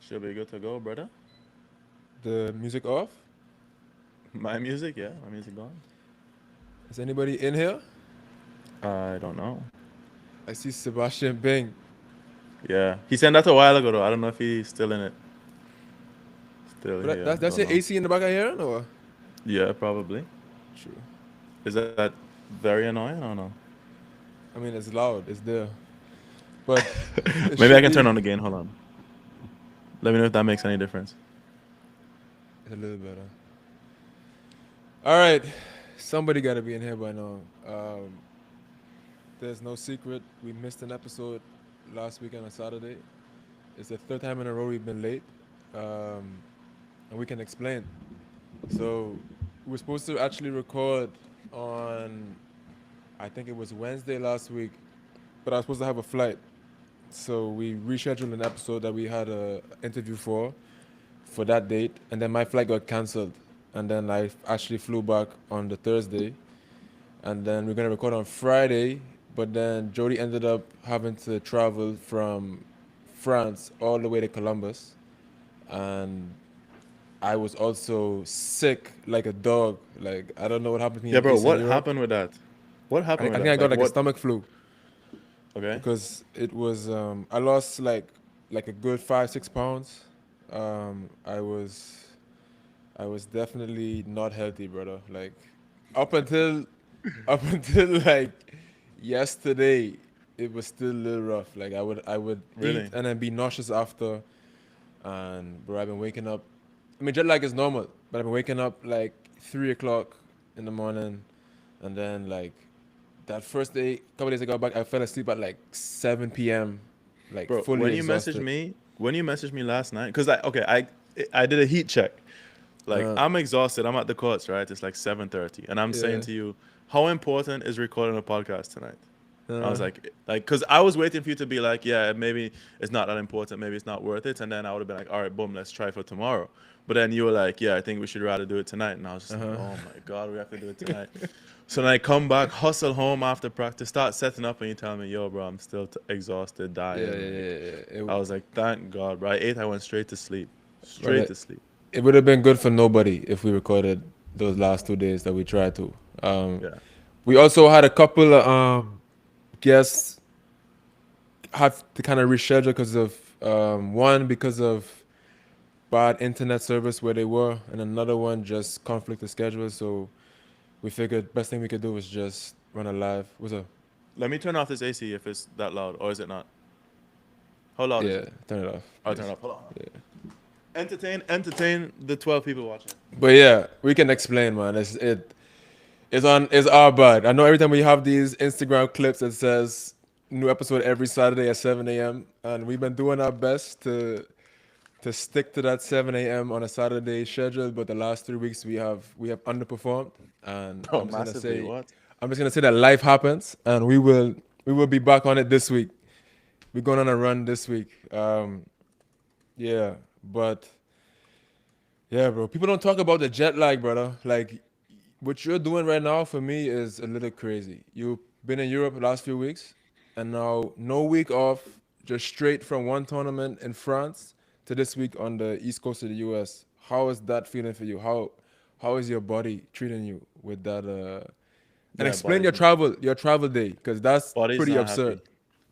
Should be good to go, brother. The music off? My music, yeah, my music gone. Is anybody in here? I don't know. I see Sebastian Bing. Yeah, he sent that a while ago though. I don't know if he's still in it. Still But here. that's Don't your know. AC in the back of here, or? Yeah, probably. True. Is that very annoying? I don't know. I mean, it's loud. It's there. But it Maybe I should can turn be on the gain. Hold on. Let me know if that makes any difference. a little better. All right. Somebody got to be in here by now. There's no secret. We missed an episode last weekend on Saturday. It's the third time in a row we've been late. And we can explain. So we were supposed to actually record on, I think it was Wednesday last week, but I was supposed to have a flight. So we rescheduled an episode that we had a interview for that date, and then my flight got canceled, and then I actually flew back on the Thursday, and then we're gonna record on Friday, but then Jody ended up having to travel from France all the way to Columbus, and I was also sick like a dog. Like I don't know what happened to me Yeah, in bro. Eastern What Europe. happened with that? What I, happened I with think that? I got Like like a what? stomach flu Okay. because it was I lost like a good 5-6 pounds. I was definitely not healthy, brother. Like up until up until like yesterday, it was still a little rough. Like I would eat Really? and then be nauseous after, and bro, I've been waking up. I mean, jet lag is normal, but I've been waking up like 3 o'clock in the morning, and then like that first day, a couple days ago back, I fell asleep at like 7 p.m. Like Bro, fully exhausted. when you messaged me last night, because I did a heat check. Like Uh, I'm exhausted. I'm at the courts, right? It's like 7:30, and I'm saying yeah. to you, how important is recording a podcast tonight? I was Uh, because I was waiting for you to be like, yeah, maybe it's not that important, maybe it's not worth it, and then I would have been like, all right, boom, let's try for tomorrow. But then you were like, yeah, I think we should rather do it tonight, and I was just like, uh-huh. oh my god, we have to do it tonight. So then I come back, hustle home after practice, start setting up, and you tell me, yo, bro, I'm still exhausted, Yeah, yeah, dying. Like, yeah, yeah. I was like, thank God, bro. I ate, I went straight to sleep, But straight to sleep. it would have been good for nobody if we recorded those last 2 days that we tried to. Yeah, We also had a couple of guests have to kind of reschedule because of one because of bad internet service where they were, and another one just conflict of schedule. So we figured best thing we could do was just run a live. Was a let me turn off this AC if it's that loud, or is it not? How loud is Yeah, it? turn it off, I'll turn it please. up. Hold on. Yeah. Entertain the 12 people watching. But yeah, we can explain, man. It's our bad. I know every time we have these Instagram clips that says new episode every Saturday at 7 a.m. and we've been doing our best to stick to that 7 a.m. on a Saturday schedule, but the last 3 weeks we have underperformed, and Bro, massively. What? I'm just gonna say that life happens, and we will be back on it this week. We're going on a run this week. Yeah, but yeah, bro. People don't talk about the jet lag, brother. Like what you're doing right now for me is a little crazy. You've been in Europe the last few weeks, and now no week off, just straight from one tournament in France to this week on the east coast of the US. How is that feeling for you? How is your body treating you with that? And Yeah, explain your travel day, because that's body's pretty not absurd. happy.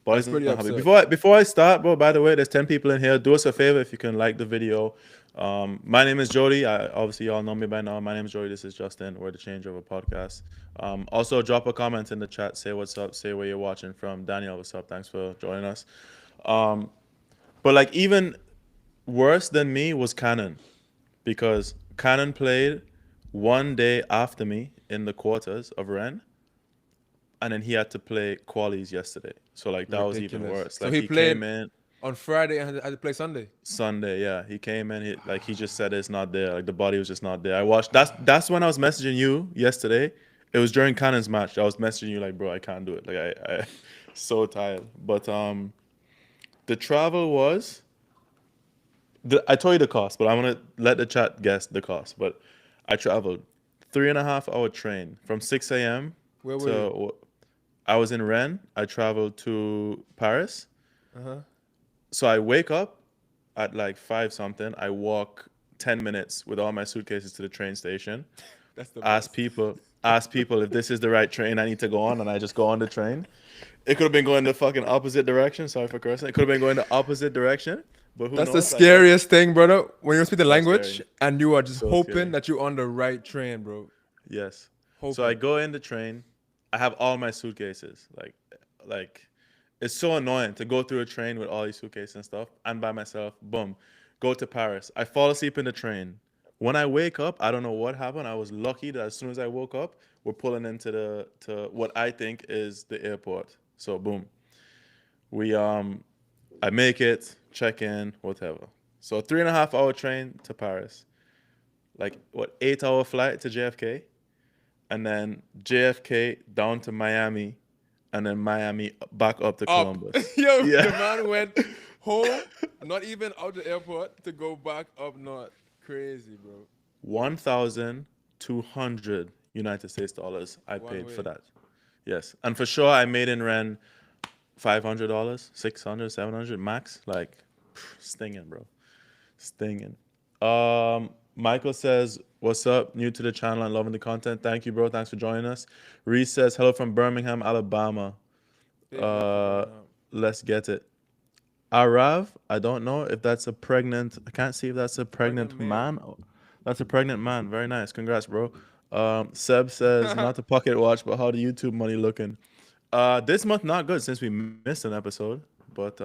Body's That's not pretty happy. absurd. Before I start, bro. By the way, there's 10 people in here. Do us a favor if you can like the video. My name is Jody. Obviously y'all know me by now. My name is Jody. This is Justin. We're the Changeover podcast. Also drop a comment in the chat. Say what's up. Say where you're watching from. Daniel, what's up? Thanks for joining us. Um, but like even worse than me was Cannon, because Cannon played one day after me in the quarters of Rennes, and then he had to play qualies yesterday. So like that was even Ridiculous. worse. So Like he he played came in on Friday and had to play Sunday. Sunday, yeah. He came in, he just said it's not there. Like the body was just not there. I watched that's when I was messaging you yesterday. It was during Cannon's match. I was messaging you like, bro, I can't do it. Like I so tired. But the travel was I told you the cost, but I'm gonna let the chat guess the cost. But I traveled 3.5 hour train from 6 a.m. Where were you? to I was in Rennes. I traveled to Paris. Uh huh. So I wake up at like 5 something. I walk 10 minutes with all my suitcases to the train station. That's the Ask best. people, ask people if this is the right train I need to go on, and I just go on the train. It could have been going the fucking opposite direction. Sorry for cursing. It could have been going the opposite direction, but who That's the knows? I get scariest thing, brother. When you speak the so language scary, and you are just so hoping scary. that you're on the right train, bro. Yes. So I Hoping. go in the train. I have all my suitcases. Like it's so annoying to go through a train with all these suitcases and stuff and by myself. Boom. Go to Paris. I fall asleep in the train. When I wake up, I don't know what happened. I was lucky that as soon as I woke up, we're pulling into the to what I think is the airport. So boom. We I make it, check in, whatever. So 3.5 hour train to Paris. Like what 8 hour flight to JFK? And then JFK down to Miami, and then Miami back up to Up. Columbus. Yo, Yeah. the man went home, not even out the airport, to go back up north. Crazy, bro. 1,200 United States dollars I One paid for way. that. Yes. And for sure I made in rent $500, 600, 700 max. Like stinging, bro. Stinging. Michael says, "What's up? New to the channel and loving the content. Thank you, bro. Thanks for joining us." Reese says, "Hello from Birmingham, Alabama. Big love for Uh, Birmingham. let's get it." Arav, I don't know if that's a pregnant. I can't see if that's a Pregnant pregnant male. man. That's a pregnant man. Very nice. Congrats, bro. Seb says, "Not the pocket watch, but how the YouTube money looking?" This month not good since we missed an episode, but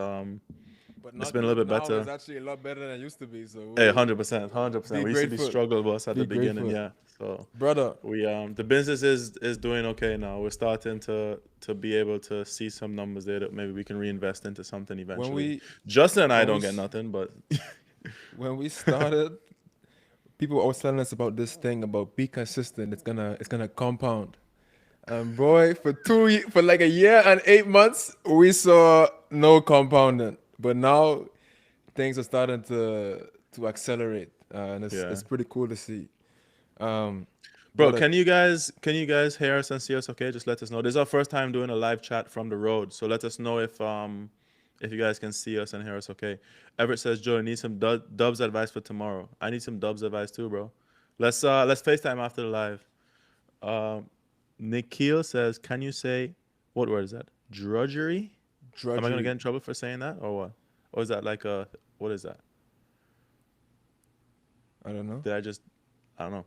But it's not been a little good bit now better. is actually a lot better than it used to be. So Hey, we 100%, 100%. be We used to be grateful. struggle bus at the Be beginning, grateful. yeah. So Brother, we the business is doing okay now. We're starting to be able to see some numbers there that maybe we can reinvest into something when eventually. we Justin and I when we don't get s- nothing, but when we started, people were always telling us about this thing about be consistent. It's gonna compound. And boy, for like a year and 8 months, we saw no compounding. But now things are starting to accelerate, and yeah. it's pretty cool to see. Um, Bro, brother, can you guys hear us and see us okay? Just let us know. This is our first time doing a live chat from the road. So let us know if you guys can see us and hear us okay. Everett says, "Joe, need some dubs advice for tomorrow." I need some dubs advice too, bro. Let's FaceTime after the live. Um Nikhil says, "Can you say what word is that? Drudgery? Am I gonna get drudgery. in trouble for saying that or what? Or is that like a what is that? I don't know. Did I just I don't know.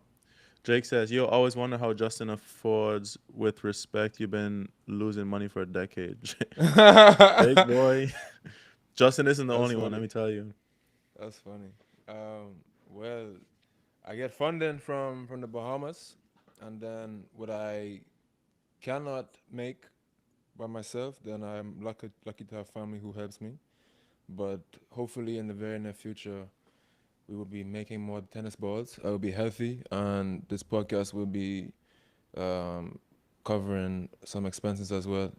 Jake says, "Yo, always wonder how Justin affords with respect. You've been losing money for a decade." Jake boy, Justin isn't the That's only one. Let funny. me tell you. That's funny. Well, I get funding from the Bahamas, and then what I cannot make by myself, then I'm lucky to have family who helps me. But hopefully, in the very near future, we will be making more tennis balls. I will be healthy, and this podcast will be um, covering some expenses as well.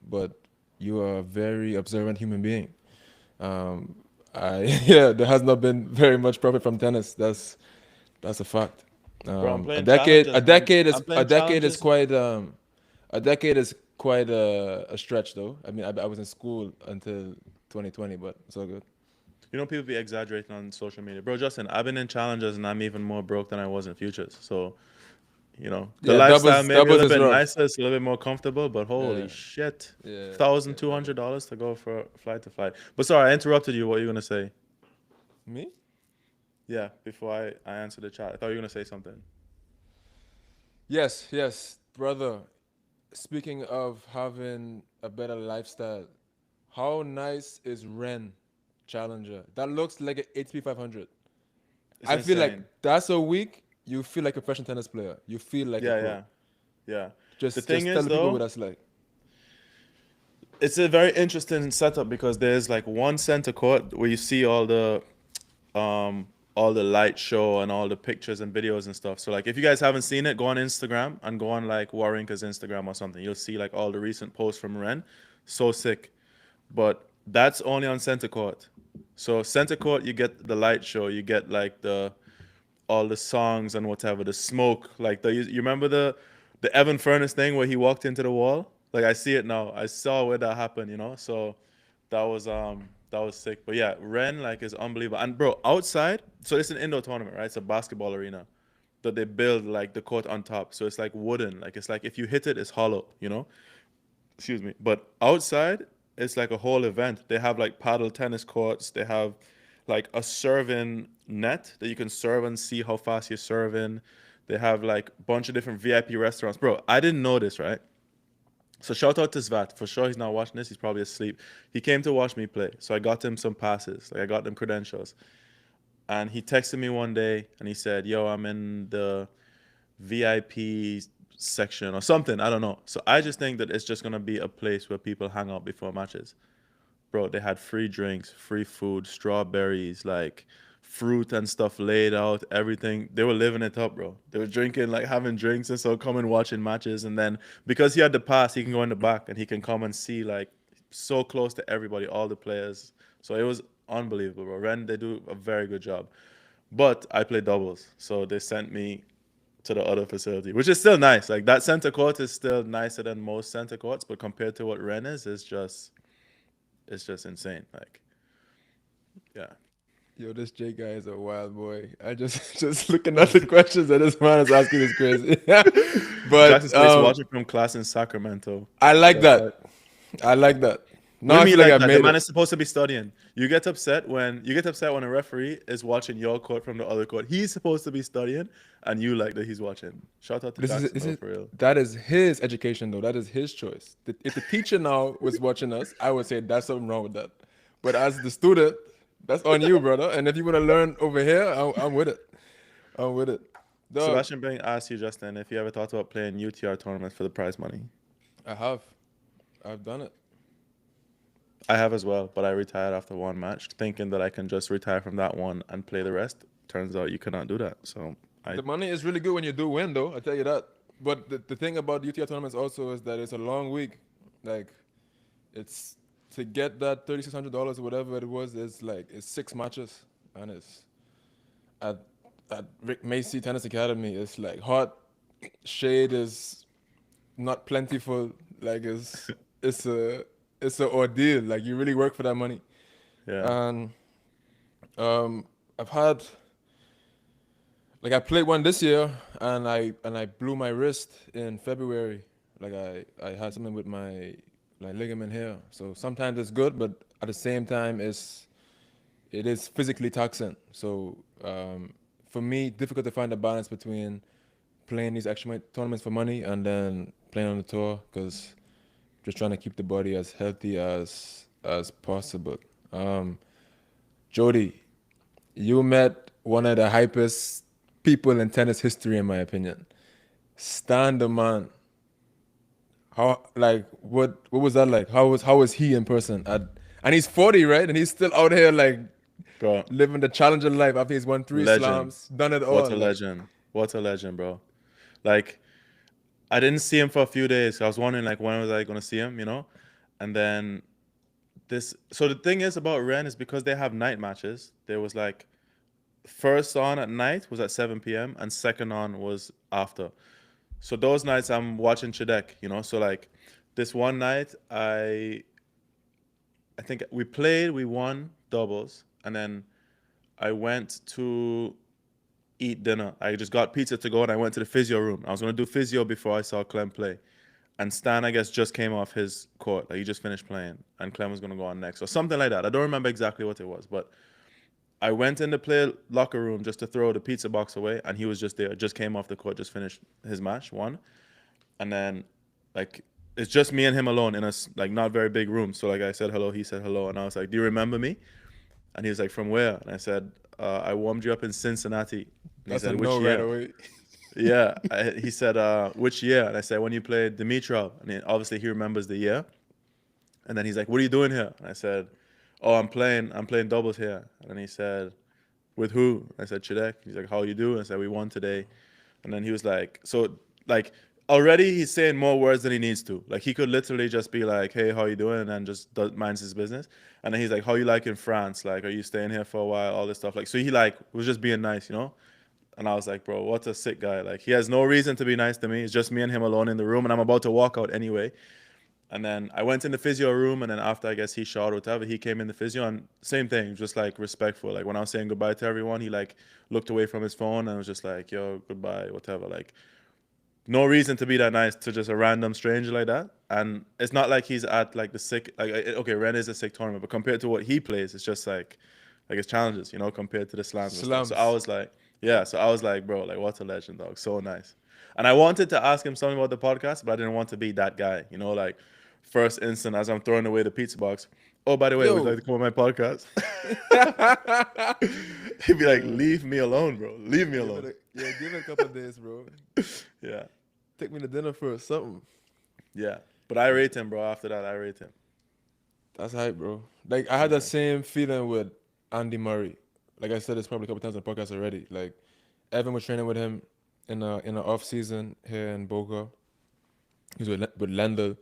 But you are a very observant human being. Um, I yeah, there has not been very much profit from tennis. That's a fact. Bro, I'm A playing decade, challenges, man. I'm a playing decade is challenges. quite a decade is quite a stretch though. I mean, I was in school until 2020, but it's all good. You know, people be exaggerating on social media. Bro, Justin, I've been in challenges and I'm even more broke than I was in futures. So, the Yeah, lifestyle maybe a doubles little is bit rough. nicer, it's a little bit more comfortable, but holy Yeah, shit. yeah, Thousand two double. hundred dollars to go for flight to flight. But sorry, I interrupted you. What are you gonna say? Me? Yeah, before I answer the chat. I thought you were gonna say something. Yes, yes, brother. Speaking of having a better lifestyle, how nice is Ren Challenger? That looks like an HP 500. It's I feel like insane. that's a week you feel like a professional tennis player. You feel like a Yeah, pro. yeah, yeah. The thing Just tell is the people what though, that's like. it's a very interesting setup because there's like one center court where you see um all the light show and all the pictures and videos and stuff. So like if you guys haven't seen it, go on Instagram and go on like Warrinka's Instagram or something. You'll see like all the recent posts from Ren. So sick. But that's only on center court. So center court you get the light show, you get like the all the songs and whatever, the smoke. Like you remember the Evan Furnace thing where he walked into the wall? Like I see it now. I saw where that happened, you know? So that that was sick. But yeah, Ren like is unbelievable. And bro, outside, so it's an indoor tournament, right? It's a basketball arena that they build like the court on top. So it's like wooden. Like it's like if you hit it, it's hollow, you know? Excuse me. But outside, it's like a whole event. They have like paddle tennis courts. They have like a serving net that you can serve and see how fast you're serving. They have like a bunch of different VIP restaurants. Bro, I didn't know this, right? So shout out to Svat. For sure he's not watching this. He's probably asleep. He came to watch me play. So I got him some passes. Like I got them credentials. And he texted me one day and he said, "Yo, I'm in the VIP section or something. I don't know." So I just think that it's just gonna be a place where people hang out before matches. Bro, they had free drinks, free food, strawberries, like fruit and stuff laid out, everything. They were living it up, bro. They were drinking, like having drinks and so coming watching matches. And then because he had the pass, he can go in the back and he can come and see like so close to everybody, all the players. So it was unbelievable, bro. Ren, they do a very good job. But I play doubles. So they sent me to the other facility, which is still nice. Like that center court is still nicer than most center courts, but compared to what Ren is, it's just insane. Like, yeah. Yo, this J guy is a wild boy. I just just looking at the questions that this man is asking is crazy. Jackson But State's watching from class in Sacramento. I like That's right. that. I like that. What do Now you I mean feel like like I that? The made man it. is supposed to be studying. You get upset when a referee is watching your court from the other court. He's supposed to be studying, and you like that he's watching. Shout out to Jackson This though, is for real. that is his education though. That is his choice. If the teacher now was watching us, I would say that's something wrong with that. But as the student, that's on you, brother. And if you want to learn over here, I'm with it. I'm with it. Dog, Sebastian Bing asked you, Justin, if you ever thought about playing UTR tournaments for the prize money. I have. I've done it. I have as well, but I retired after one match, thinking that I can just retire from that one and play the rest. Turns out you cannot do that. So I The money is really good when you do win, though. I tell you that. But the thing about UTR tournaments also is that it's a long week. Like, it's to get that $3,600 or whatever it was. It's 6 matches, and it's at Rick Macy Tennis Academy. It's like hot. Shade is not plentiful. Like it's a it's an ordeal. Like you really work for that money. yeah. And I've had like I played one this year and I blew my wrist in February. Like I had something with my like ligament here. So sometimes it's good, but at the same time it is physically taxing. So for me, difficult to find a balance between playing these extra tournaments for money and then playing on the tour because just trying to keep the body as healthy as possible. Um, Jody, you met one of the hypest people in tennis history, in my opinion. Stan the man. How like what was that like? How was he in person? And he's 40, right? And he's still out here like Bro, living the challenger life after he's won three legend. slams, done it What all. a Like legend. What a legend, bro. Like, I didn't see him for a few days. I was wondering, like, when was I going to see him, you know? And then so the thing is about Ren is because they have night matches, there was like, first on at night was at 7 p.m. and second on was after. So those nights I'm watching Chidek, you know? So, like, this one night, I think we won doubles, and then I went to eat dinner. I just got pizza to go and I went to the physio room. I was gonna do physio before I saw Clem play. And Stan, I guess, just came off his court. Like he just finished playing. And Clem was gonna go on next. Or something like that. I don't remember exactly what it was, but I went in the play locker room just to throw the pizza box away, and he was just there, just came off the court, just finished his match, won. And then like it's just me and him alone in a like not very big room. So like I said hello, he said hello, and I was like, "Do you remember me?" And he was like, "From where?" And I said, "I warmed you up in Cincinnati." And he that's a said, "Which no right year?" away. Yeah, he said, "Which year?" And I said, "When you played Dimitrov." And obviously he remembers the year. And then he's like, "What are you doing here?" And I said, "Oh, I'm playing doubles here." And then he said, "With who?" I said, "Chidek." He's like, "How you do?" And I said, "We won today." And then he was like, so like already he's saying more words than he needs to. Like he could literally just be like, "Hey, how you doing?" And then just minds his business. And then he's like, "How you like in France? Like, are you staying here for a while?" All this stuff. Like, so he like was just being nice, you know. And I was like, "Bro, what a sick guy! Like, he has no reason to be nice to me. It's just me and him alone in the room, and I'm about to walk out anyway." And then I went in the physio room, and then after I guess he shot or whatever, he came in the physio, and same thing, just like respectful. Like when I was saying goodbye to everyone, he like looked away from his phone and was just like, "Yo, goodbye," whatever. Like no reason to be that nice to just a random stranger like that. And it's not like he's at like the sick, like okay, Ren is a sick tournament, but compared to what he plays, it's just like it's challenges, compared to the slams and stuff. So I Slums. was like, yeah, so I was like, bro, like what a legend, dog, so nice. And I wanted to ask him something about the podcast, but I didn't want to be that guy, like first instant as I'm throwing away the pizza box. Oh, by the way, would you Yo. like to come on my podcast? He'd be like, Yeah. leave me alone, bro. Leave me Give it alone. a yeah, give it a couple of days, bro. Yeah. Take me to dinner for something. Yeah. But I rate him, bro. After that, I rate him. That's hype, bro. Like I had that Yeah. same feeling with Andy Murray. Like I said, it's probably a couple times on the podcast already. Like Evan was training with him in the off season here in Boca. He was with Lendl,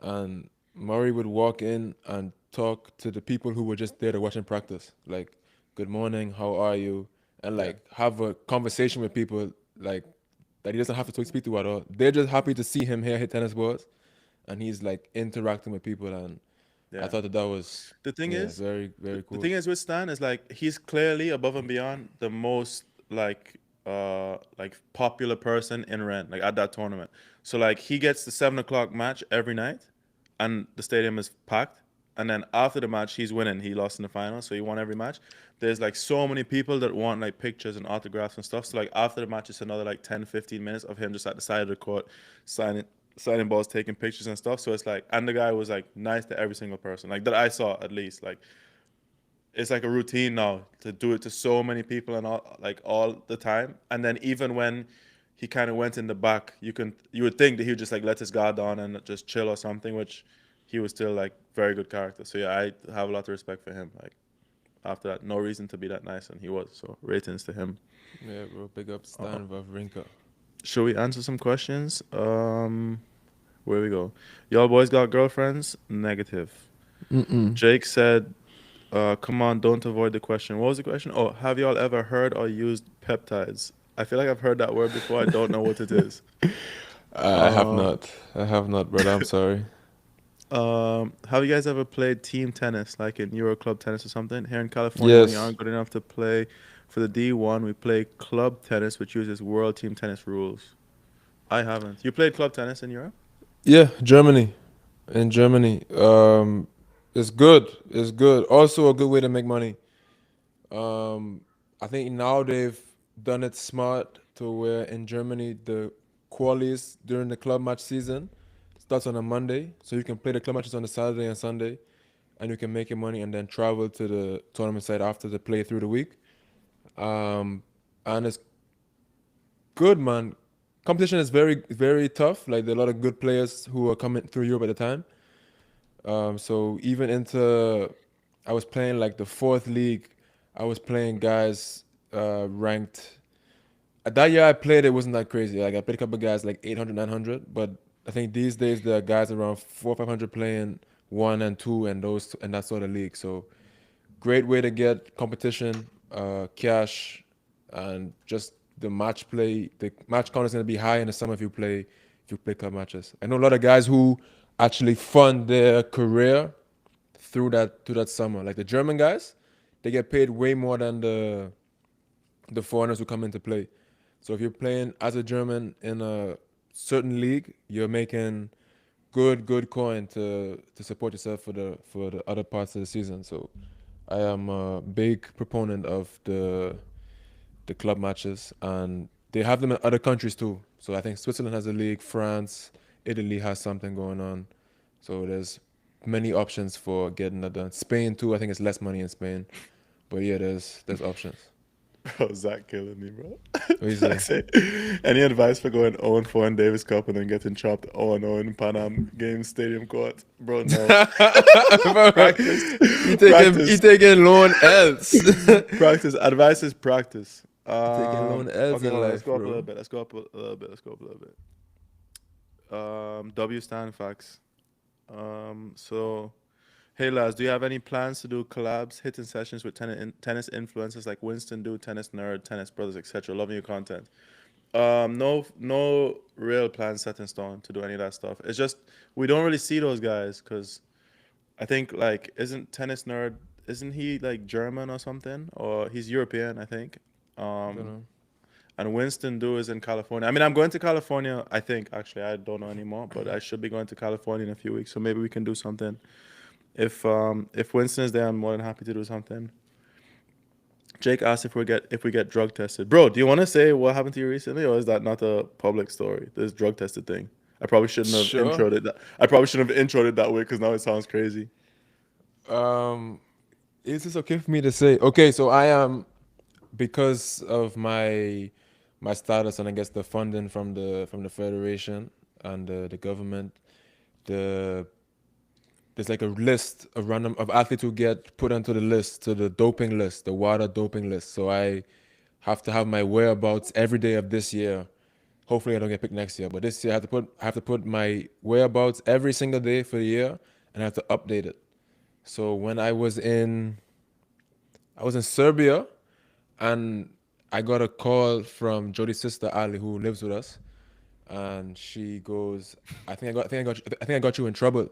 and Murray would walk in and talk to the people who were just there to watch him practice. Like, good morning, how are you? And Yeah. like have a conversation with people like that he doesn't have to speak to at all. They're just happy to see him here hit tennis balls, and he's like interacting with people. And I Yeah. thought that was The thing is, very the, very the cool. thing is with Stan is like he's clearly above and beyond the most like popular person in Rennes, like at that tournament. So like he gets the 7 o'clock match every night, and the stadium is packed. And then after the match, he's winning. He lost in the final, so he won every match. There's like so many people that want like pictures and autographs and stuff. So like after the match, it's another like 10, 15 minutes of him just at the side of the court signing balls, taking pictures and stuff. So it's like, and the guy was like nice to every single person, like that I saw at least. Like it's like a routine now to do it to so many people and all the time. And then even when he kind of went in the back, you would think that he would just like let his guard down and just chill or something, which he was still like very good character. So yeah, I have a lot of respect for him. Like after that, no reason to be that nice, and he was. So ratings to him. Yeah, bro. Big up Uh, Stan Wawrinka. should we answer some questions? Where we go? Y'all boys got girlfriends? Negative. Mm-mm. Jake said, come on, don't avoid the question. What was the question? Oh, have y'all ever heard or used peptides? I feel like I've heard that word before. I don't know what it is. I have Uh, not. I have not, brother. I'm sorry. have you guys ever played team tennis, like in Euro club tennis or something? Here in California, when you Yes. aren't good enough to play for the D1, we play club tennis, which uses world team tennis rules. I haven't. You played club tennis in Europe? Yeah, Germany. In Germany. It's good. It's good. Also a good way to make money. Um, I think now they've done it smart to where in Germany the qualies during the club match season starts on a Monday, so you can play the club matches on a Saturday and Sunday, and you can make your money and then travel to the tournament site after the play through the week. Um, and it's good, man. Competition is very very tough. Like there are a lot of good players who are coming through Europe at the time. So even into, I was playing like the fourth league. I was playing guys ranked. At that year I played, it wasn't that crazy. Like I played a couple of guys like 800, 900. But I think these days there are guys around 400, 500 playing one and two and those and that sort of league. So great way to get competition, cash, and just the match play. The match count is going to be high in the summer if you play club matches. I know a lot of guys who actually fund their career through that summer. Like the German guys, they get paid way more than the foreigners who come into play. So if you're playing as a German in a certain league, you're making good coin to support yourself for the other parts of the season. So I am a big proponent of the club matches, and they have them in other countries too. So I think Switzerland has a league, France, Italy has something going on. So there's many options for getting that done. Spain too. I think it's less money in Spain, but yeah, there's options. Bro, Zach killing me, bro. What do you Zach say? say, any advice for going 0-4 in Davis Cup and then getting chopped 0-0 in Panam Games Stadium Court? Bro, no. Bro, Practice. you taking you Practice. taking loan else. Practice. Advice is practice. You taking loan else Okay, in hold on. Let's life, go up a little bro. bit. Let's go up a little bit. Let's go up a little bit. W stand facts. So hey lads, do you have any plans to do collabs, hitting sessions with tennis influencers like Winston Do, Tennis Nerd, Tennis Brothers, etc.? Loving your content. No real plan set in stone to do any of that stuff. It's just we don't really see those guys because I think like isn't tennis nerd isn't he like German or something or he's European I think. Don't Um, know. and Winston Do is in California. I mean, I'm going to California. I think actually I don't know anymore, but I should be going to California in a few weeks. So maybe we can do something. If Winston is there, I'm more than happy to do something. Jake asked if we get drug tested. Bro, do you want to say what happened to you recently, or is that not a public story? This drug tested thing. I probably shouldn't have Sure. introed it. I probably shouldn't have introed it that way because now it sounds crazy. Um, is this okay for me to say? Okay, so I am because of my status and I guess the funding from the federation and the government. The there's like a list of random of athletes who get put onto the list, to the doping list, the WADA doping list. So I have to have my whereabouts every day of this year. Hopefully I don't get picked next year, but this year I have to put my whereabouts every single day for the year, and I have to update it. So when I was in Serbia, and I got a call from Jody's sister Ali, who lives with us, and she goes, "I think I got you in trouble."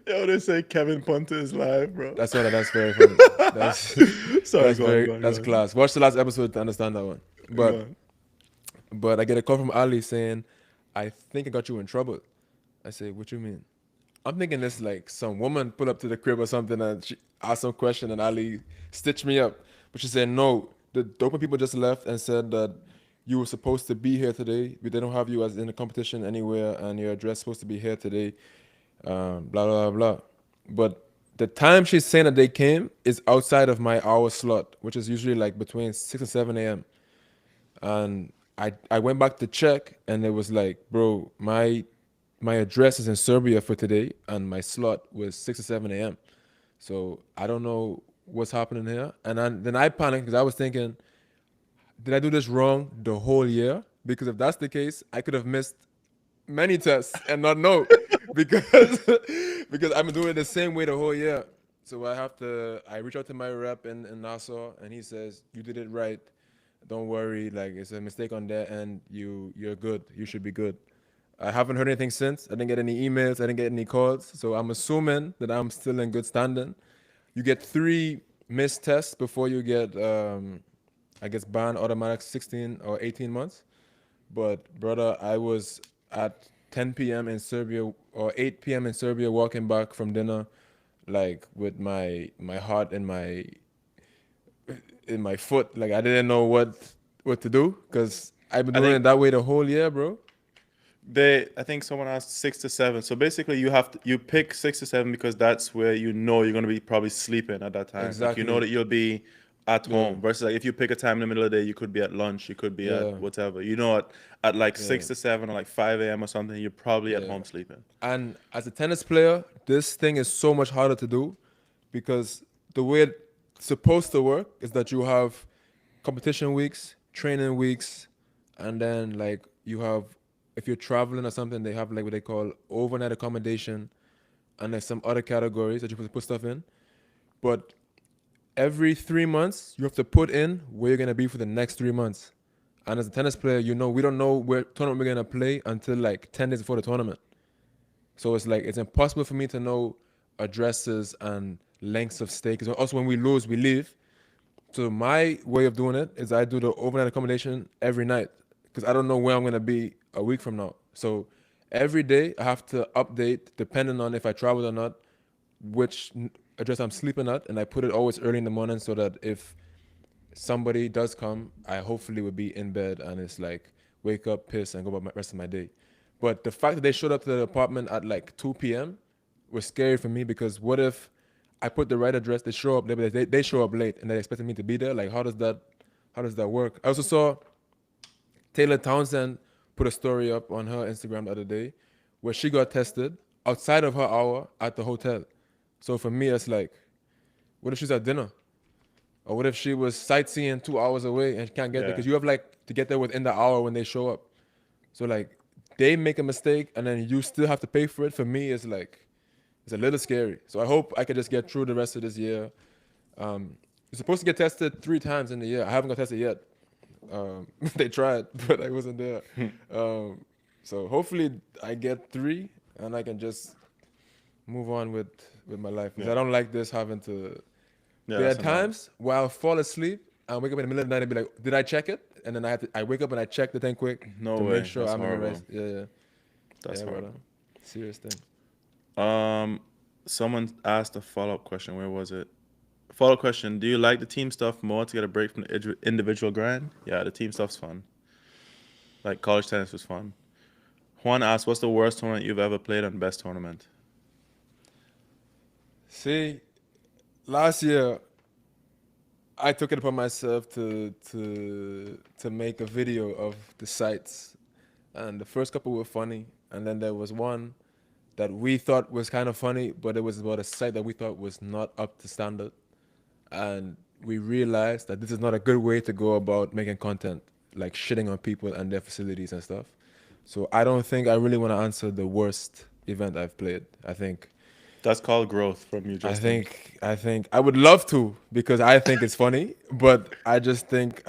Yo, they say Kevin Punter is live, bro. That's very funny. That's Sorry, that's go on, very go on, go that's on, class. Watch the last episode to understand that one. go But on. but I get a call from Ali saying, "I think I got you in trouble." I say, "What you mean?" I'm thinking this like some woman pull up to the crib or something and she asked some question and Ali stitched me up. But she said, "No, the doping people just left and said that you were supposed to be here today. But they don't have you as in a competition anywhere, and your address supposed to be here today. Blah blah blah." But the time she's saying that they came is outside of my hour slot, which is usually like between 6 and 7 a.m. And I went back to check, and it was like, bro, my address is in Serbia for today, and my slot was 6 or 7 a.m. So I don't know what's happening here. And then I panicked because I was thinking, did I do this wrong the whole year? Because if that's the case, I could have missed many tests and not know because because I've been doing it the same way the whole year. So I reach out to my rep in Nassau, and he says, "You did it right. Don't worry. Like, it's a mistake on their end. You're good. You should be good." I haven't heard anything since. I didn't get any emails. I didn't get any calls. So I'm assuming that I'm still in good standing. You get 3 missed tests before you get, I guess, banned automatic 16 or 18 months. But brother, I was at 10 p.m. in Serbia or 8 p.m. in Serbia, walking back from dinner, like with my heart in my foot. Like I didn't know what to do because I've been I doing think it that way the whole year, bro. I think someone asked 6 to 7. So basically, you pick 6 to 7 because that's where you know you're gonna be probably sleeping at that time. Like you know Exactly. that you'll be at Yeah. home. Versus like if you pick a time in the middle of the day, you could be at lunch, you could be at Yeah. whatever. You know, at like Yeah. 6 to 7 or like 5 a.m. or something, you're probably at Yeah. home sleeping. And as a tennis player, this thing is so much harder to do because the way it's supposed to work is that you have competition weeks, training weeks, and then like you have, if you're traveling or something, they have like what they call overnight accommodation, and there's some other categories that you put stuff in. But every 3 months, you have to put in where you're gonna be for the next 3 months. And as a tennis player, we don't know where tournament we're gonna play until like 10 days before the tournament. So it's like it's impossible for me to know addresses and lengths of stay. Because also when we lose, we leave. So my way of doing it is I do the overnight accommodation every night because I don't know where I'm gonna be a week from now. So every day I have to update depending on if I travel or not, which address I'm sleeping at, and I put it always early in the morning so that if somebody does come, I hopefully would be in bed and it's like wake up, piss, and go about the rest of my day. But the fact that they showed up to the apartment at like 2 p.m. was scary for me because what if I put the right address, they show up, they show up late and they expected me to be there? Like how does that work? I also saw Taylor Townsend put a story up on her Instagram the other day where she got tested outside of her hour at the hotel. So for me, it's like, what if she's at dinner? Or what if she was sightseeing 2 hours away and she can't get there? Yeah. Because you have like to get there within the hour when they show up. So like they make a mistake and then you still have to pay for it. For me, it's like it's a little scary. So I hope I can just get through the rest of this year. You're supposed to get tested 3 times in the year. I haven't got tested yet. They tried, but I wasn't there. Um, so hopefully I get 3 and I can just move on with my life because Yeah. I don't like this having to. Yeah, There are that's annoying. times where I'll fall asleep and wake up in the middle of the night and be like, "Did I check it?" And then I wake up and I check the thing quick No to make way. sure That's I'm in the right. horrible. Yeah, yeah, That's yeah, brother. horrible. Serious thing. Um, Someone asked a follow-up question. Where was it? Follow-up question. Do you like the team stuff more to get a break from the individual grind? Yeah, the team stuff's fun. Like college tennis was fun. Juan asked, what's the worst tournament you've ever played and best tournament? See, last year I took it upon myself to make a video of the sites, and the first couple were funny, and then there was one that we thought was kind of funny, but it was about a site that we thought was not up to standard, and we realized that this is not a good way to go about making content, like shitting on people and their facilities and stuff. So I don't think I really want to answer the worst event I've played. That's called growth from you, I Justin. think I think I would love to because I think it's funny, but I just think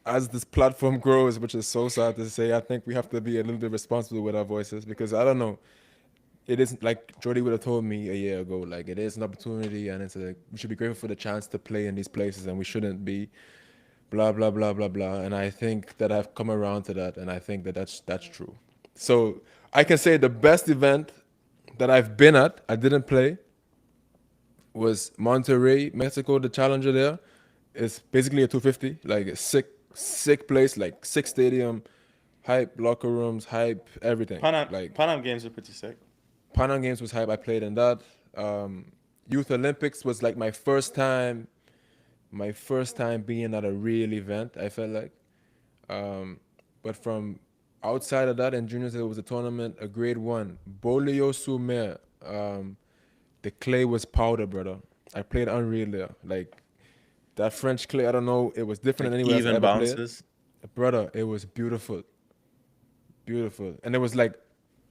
as this platform grows, which is so sad to say, I think we have to be a little bit responsible with our voices because I don't know. It is like Jody would have told me a year ago, like it is an opportunity and it's we should be grateful for the chance to play in these places and we shouldn't be blah blah blah blah blah. And I think that I've come around to that and I think that that's true. So I can say the best event that I've been at, I didn't play, was Monterrey, Mexico, the challenger there. It's basically a 250, like a sick place, like sick stadium, hype, locker rooms, hype, everything. Like Pan Am games are pretty sick. Pan Am Games was hype. I played in that. Youth Olympics was like my first time being at a real event. I felt like, um, but from outside of that, in juniors there was a tournament, a grade one, Bolio Sumer. The clay was powder, brother. I played unreal there. Like that French clay, I don't know, it was different Like than anywhere else I even ever played. bounces. Brother, it was beautiful, beautiful, and it was like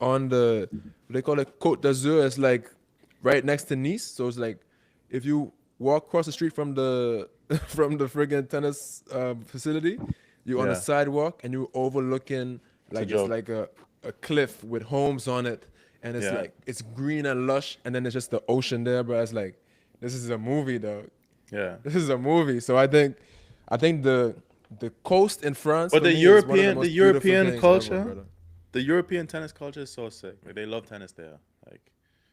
on the what they call it Côte d'Azur. It's like right next to Nice, so it's like if you walk across the street from the from the friggin' tennis facility, you're on a Yeah, sidewalk and you're overlooking it's a like it's joke. like a cliff with homes on it, and it's Yeah, like it's green and lush, and then there's just the ocean there, bro. It's like this is a movie, dog. yeah. This is a movie. So I think the coast in France But for me is one of the The most beautiful European things ever, culture, brother. the European tennis culture is so sick. Like they love tennis there. Like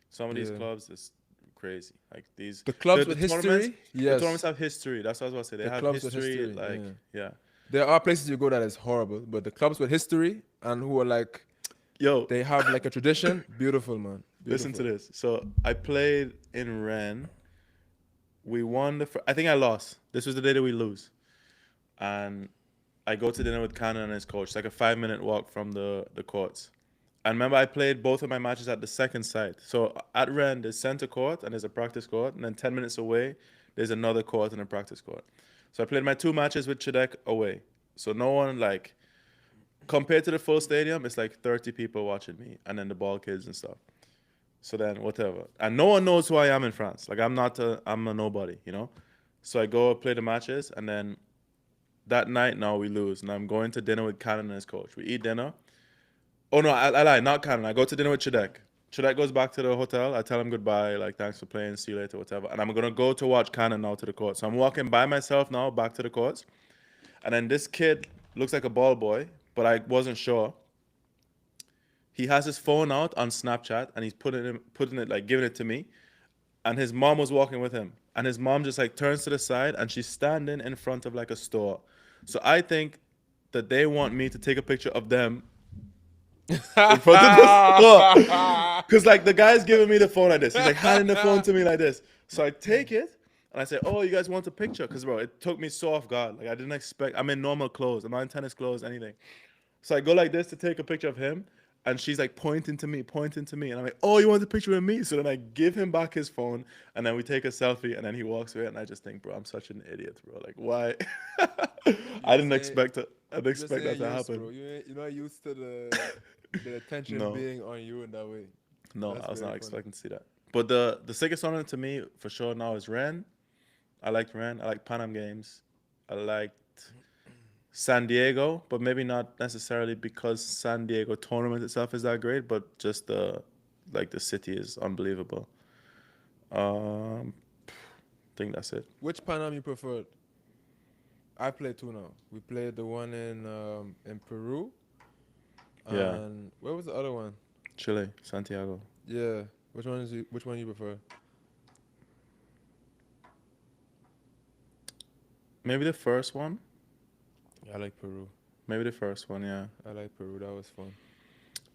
some of these Yeah. clubs is crazy. Like these The clubs the with tournaments, history, the tournaments yes. have history. That's what I was about to say. They The have clubs with history. history, Like yeah. yeah. There are places you go that is horrible, but the clubs with history and who are like Yo, they have like a tradition, beautiful, man, listen to beautiful. this. So I played in Rennes. We won I think I lost. This was the day that we lose, and I go to dinner with Cannon and his coach. It's like a 5 minute walk from the courts. And remember, I played both of my matches at the second site. So at Rennes, there's center court and there's a practice court, and then 10 minutes away, there's another court and a practice court. So I played my two matches with Chidek away. So no one like compared to the full stadium, it's like 30 people watching me, and then the ball kids and stuff. So then whatever, and no one knows who I am in France. Like I'm a nobody, you know. So I go play the matches, and then that night now we lose, and I'm going to dinner with Cannon and his coach. We eat dinner. Oh no, I lie, not Cannon. I go to dinner with Chidek. Chidek goes back to the hotel. I tell him goodbye, like thanks for playing, see you later, whatever. And I'm gonna go to watch Cannon now to the court. So I'm walking by myself now back to the courts, and then this kid looks like a ball boy, but I wasn't sure. He has his phone out on Snapchat and he's putting it like giving it to me. And his mom was walking with him. And his mom just like turns to the side and she's standing in front of like a store. So I think that they want me to take a picture of them in front of the store. Cause like the guy's giving me the phone like this. He's like handing the phone to me like this. So I take it and I say, "Oh, you guys want a picture?" Cause bro, it took me so off guard. Like I didn't expect. I'm in normal clothes. I'm not in tennis clothes, anything. So I go like this to take a picture of him, and she's like pointing to me, and I'm like, "Oh, you want a picture with me?" So then I give him back his phone, and then we take a selfie, and then he walks away, and I just think, bro, I'm such an idiot, bro. Like, why? You I just didn't ain't expect it. I didn't you just expect that ain't to used, happen. bro. You're not used to the attention No, being on you in that way. no, That's I was very not funny. expecting to see that. But the sickest tournament to me for sure now is Ren. I liked Ren. I like Pan Am Games. I liked San Diego, but maybe not necessarily because San Diego tournament itself is that great, but just the city is unbelievable. I think that's it. Which Panam you preferred? I played two now. We played the one in Peru, Yeah, and where was the other one? Chile, Santiago. Yeah. Which one you prefer? Maybe the first one. I like Peru. Maybe the first one. Yeah. I like Peru. That was fun.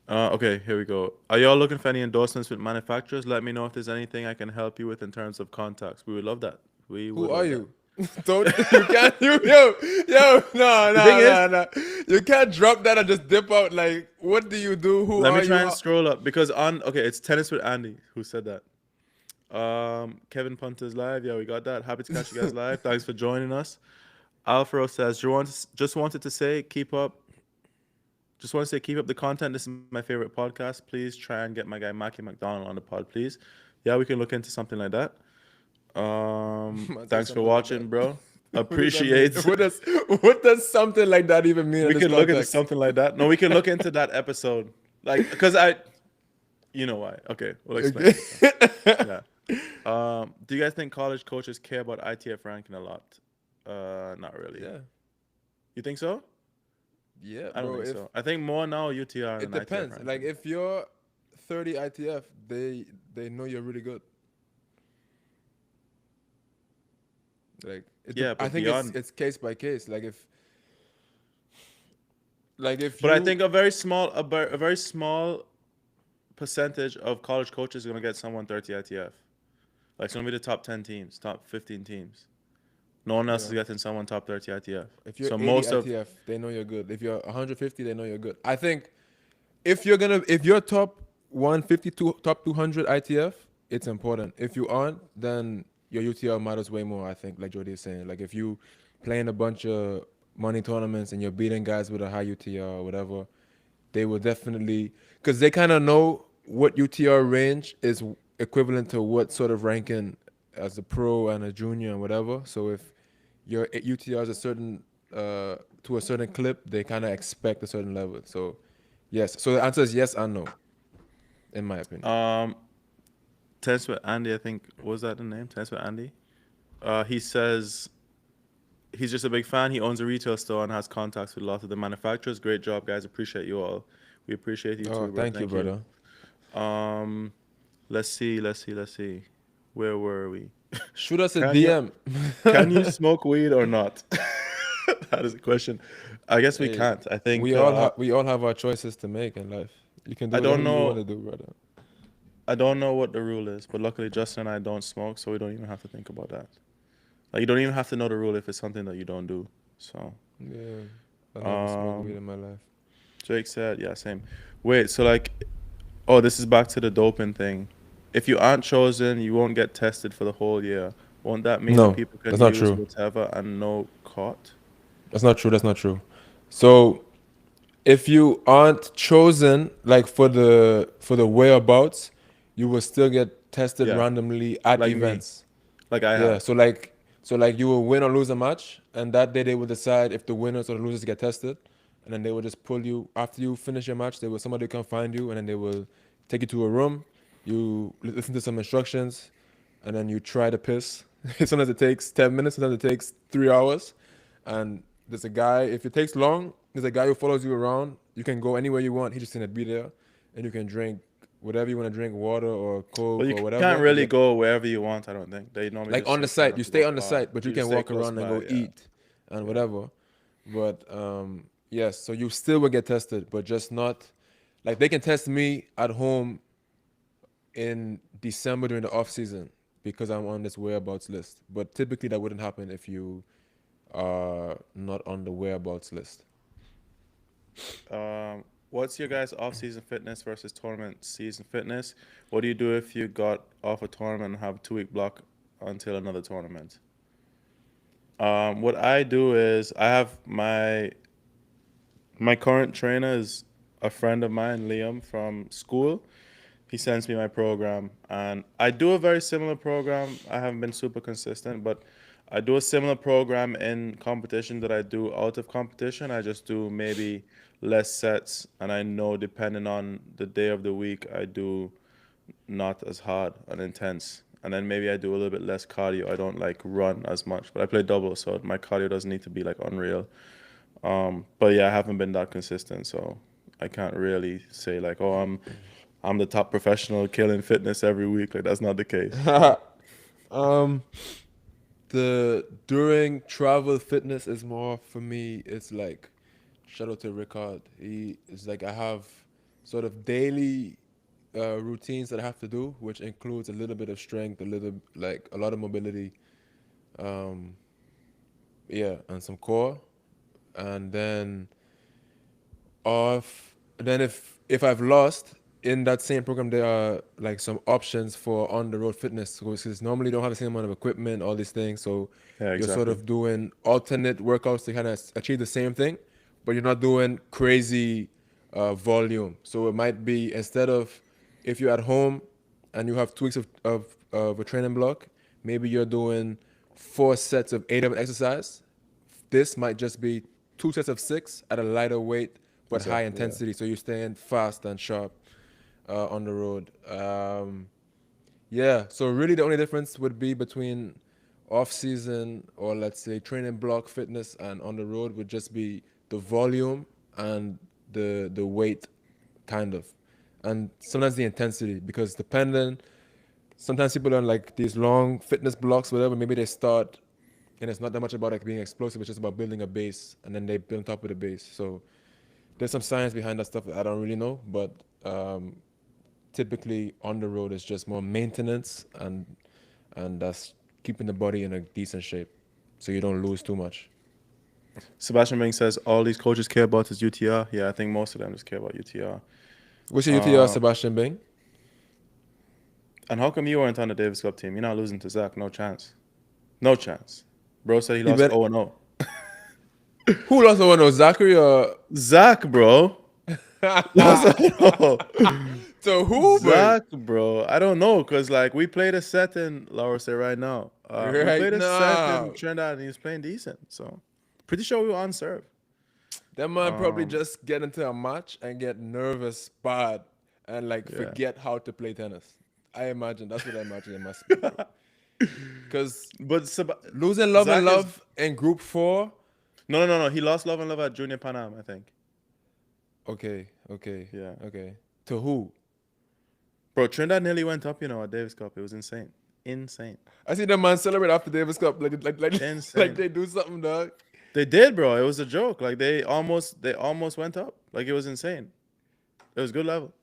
Okay, here we go. Are y'all looking for any endorsements with manufacturers? Let me know if there's anything I can help you with in terms of contacts. We would love that. We Who would are love that. you? Don't you can't you yo no The thing no is, no no you can't drop that and just dip out like what do you do? Who let me are try you? and scroll up because on okay, it's tennis with Andy who said that. Kevin Punter's live. Yeah, we got that. Happy to catch you guys live. Thanks for joining us. Alfaro says, just wanted to say, keep up. Just want to say, keep up the content. This is my favorite podcast. Please try and get my guy Mackie McDonald on the pod, please. Yeah, we can look into something like that. Man, say Thanks for something like that. watching, bro. What does that mean? Appreciate. What does something like that even mean in We this can look into context? something like that. No, we can look into that episode, like, because you know why. Okay, we'll explain. Okay. Yeah. Do you guys think college coaches care about ITF ranking a lot? Not really. Yeah. You think so? Yeah, I don't bro. think If so. I think more now UTR it than ITF depends. Like ranking. if you're 30 ITF, they know you're really good. Like Yeah, I but think it's beyond. it's case by case. Like if But I you think a very small percentage of college coaches are gonna get someone 30 ITF. Like it's gonna be the top 10 teams, top 15 teams. No one else is yeah, getting someone top 30 ITF. if you're So 80 most of ITF, they know you're good. If you're 150, they know you're good. I think if you're top 150 to top 200 ITF, it's important. If you aren't, then your UTR matters way more. I think, like Jody is saying, like if you playing a bunch of money tournaments and you're beating guys with a high UTR or whatever, they will definitely because they kind of know what UTR range is equivalent to what sort of ranking as a pro and a junior and whatever. So if your UTR is a certain to a certain clip, they kind of expect a certain level. So yes. So the answer is yes and no, in my opinion. Tennis with Andy, I think was that the name? Tennis with Andy. He says he's just a big fan. He owns a retail store and has contacts with a lot of the manufacturers. Great job, guys. Appreciate you all. We appreciate you Oh, too, bro. thank you, Thank you. brother. Um, let's see. Where were we? Shoot us a Can you DM. can you smoke weed or not? That is a question. I guess we Hey, can't. I think we all have our choices to make in life. You can do I whatever don't you want know to do, brother. I don't know what the rule is, but luckily Justin and I don't smoke, so we don't even have to think about that. Like you don't even have to know the rule if it's something that you don't do. So, Yeah, I never smoked weed um, in my life. Jake said, yeah, same. Wait, so like, oh, this is back to the doping thing. If you aren't chosen, you won't get tested for the whole year. Won't that mean that No, people can that's not use true. whatever and no caught? That's not true. That's not true. So if you aren't chosen, like for the whereabouts, you will still get tested Yeah, randomly at like me, events. like I Yeah. have. So like you will win or lose a match, and that day they will decide if the winners or the losers get tested, and then they will just pull you after you finish your match. Somebody come find you, and then they will take you to a room. You listen to some instructions, and then you try to piss. Sometimes it takes 10 minutes. Sometimes it takes 3 hours, and there's a guy. If it takes long, there's a guy who follows you around. You can go anywhere you want. He's just gonna be there, and you can drink whatever you want to drink, water or Well, coke you or can't whatever. You really get go wherever you want. I don't think they normally like just on the say turn site. up You to stay your on the car. site, but you You just can stay walk close around and by. go Yeah, eat and whatever. But yes, so you still will get tested, but just not like they can test me at home in December during the off season because I'm on this whereabouts list. But typically that wouldn't happen if you are not on the whereabouts list. What's your guys' off-season fitness versus tournament season fitness? What do you do if you got off a tournament and have a 2 week block until another tournament? What I do is I have my current trainer is a friend of mine, Liam from school. He sends me my program, and I do a very similar program. I haven't been super consistent, but I do a similar program in competition that I do out of competition. I just do maybe less sets, and I know depending on the day of the week, I do not as hard and intense. And then maybe I do a little bit less cardio. I don't like run as much, but I play double, so my cardio doesn't need to be like unreal. But yeah, I haven't been that consistent, so I can't really say like, oh, I'm the top professional killing fitness every week. Like that's not the case. um, the during travel fitness is more for me. It's like shout out to Ricard. He is like I have sort of daily routines that I have to do, which includes a little bit of strength, a little like a lot of mobility, um, yeah, and some core, and then if I've lost in that same program, there are like some options for on the road fitness because normally you don't have the same amount of equipment, all these things, so Yeah, you're sort exactly. of doing alternate workouts to kind of achieve the same thing, but you're not doing crazy volume. So it might be instead of if you're at home and you have 2 weeks of a training block, maybe you're doing 4 sets of 8 of an exercise. This might just be 2 sets of 6 at a lighter weight but high Exactly. Yeah. intensity, so you're staying fast and sharp on the road. Yeah, so really the only difference would be between off season or let's say training block fitness and on the road would just be the volume and the weight, kind of, and sometimes the intensity because depending sometimes people are on like these long fitness blocks, whatever. Maybe they start, and it's not that much about like being explosive. It's just about building a base, and then they build on top of the base. So there's some science behind that stuff that I don't really know, but typically on the road is just more maintenance and that's keeping the body in a decent shape, so you don't lose too much. Sebastian Bing says all these coaches care about is UTR. Yeah, I think most of them just care about UTR. What's your UTR, Um, Sebastian Bing? and how come you weren't on the Davis Cup team? You're not losing to Zach. No chance. No chance. Bro said he He lost bet. 0-0. Who lost the one? No, Zachary or Zach, bro. Lost 0-0. to who, boy? Zach, bro. I don't know, cause like we played a set in Laura say right now. We Right played a set in now, Trinidad and he was playing decent. So pretty sure we were on serve. that man probably Um, just get into a match and get nervous bad and like yeah. forget how to play tennis. I imagine that's what I imagine it must be, bro. Because But losing love and Zach is love in group 4. no. He lost Love and Love at Junior Pan Am, I think. Okay, okay, Yeah. okay. To who? Bro, Trinidad nearly went up, at Davis Cup. It was insane. Insane. I see that man celebrate after Davis Cup like Insane. they do something, dog. They did, bro. It was a joke. Like they almost went up. Like it was insane. It was good level.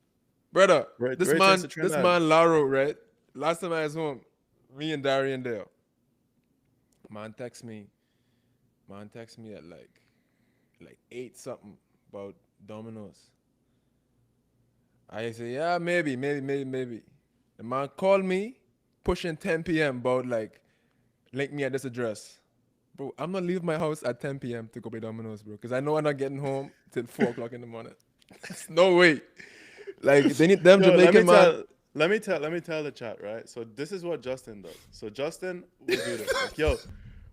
Brother, Great, this great things man, to this Trinidad. man Laro, right? Last time I was home, me and Darian there. Man text me. Man text me at like 8 something about Domino's. I say, yeah, maybe. The man called me pushing 10 p.m. about like link me at this address. Bro, I'm not leaving my house at 10 p.m. to go play Domino's, bro. Because I know I'm not getting home till 4 o'clock in the morning. There's no way. Like they need them Yo, let me Jamaican man. tell let me tell the chat, right? So this is what Justin does. So Justin will do this. Like, yo,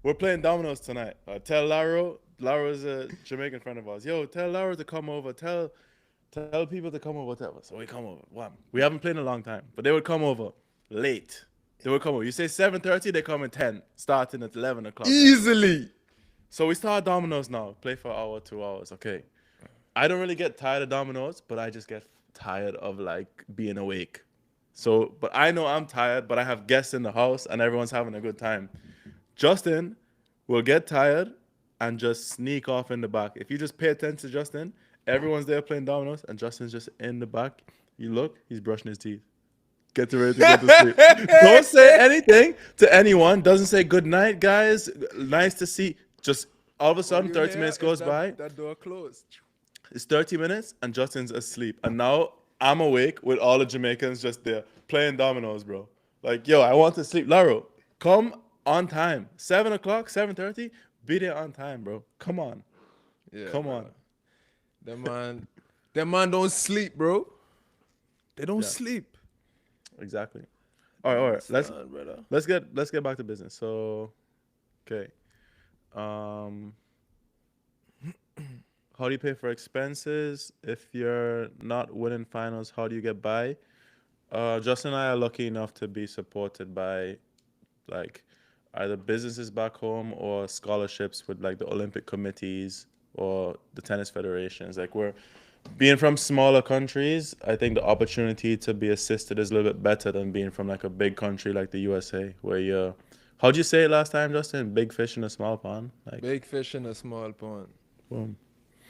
we're playing dominoes tonight. Tell Laro's a Jamaican friend of ours. Yo, tell Laro to come over. Tell people to come over, whatever. So we come over. Wham. We haven't played in a long time, but they would come over late. They would come over. You say 7:30, they come at 10, starting at 11 o'clock. Easily. So we start dominoes now. Play for an hour, 2 hours. Okay. I don't really get tired of dominoes, but I just get tired of like being awake. So, but I know I'm tired, but I have guests in the house and everyone's having a good time. Justin will get tired and just sneak off in the back. If you just pay attention to Justin, everyone's there playing dominoes and Justin's just in the back. You look, he's brushing his teeth. Get ready to go to sleep. Don't say anything to anyone. Doesn't say good night, guys. Nice to see. Just all of a All sudden, you 30 hear minutes is goes by. that door closed. It's 30 minutes and Justin's asleep. And now I'm awake with all the Jamaicans just there playing dominoes, bro. Like, yo, I want to sleep. Laro, come on time. 7 o'clock, 7:30, be there on time, bro. Come on. Yeah, Come bro. on. That man don't sleep, bro. They don't Yeah, sleep. exactly. I All don't right, all right. Let's understand, brother. let's get let's get back to business. So Okay. Um, how do you pay for expenses if you're not winning finals? How do you get by? Justin and I are lucky enough to be supported by like either businesses back home or scholarships with like the Olympic committees or the tennis federations. Like we're being from smaller countries, I think the opportunity to be assisted is a little bit better than being from like a big country like the USA, where you, how'd you say it last time, Justin? Big fish in a small pond. Like, Big fish in a small pond. boom.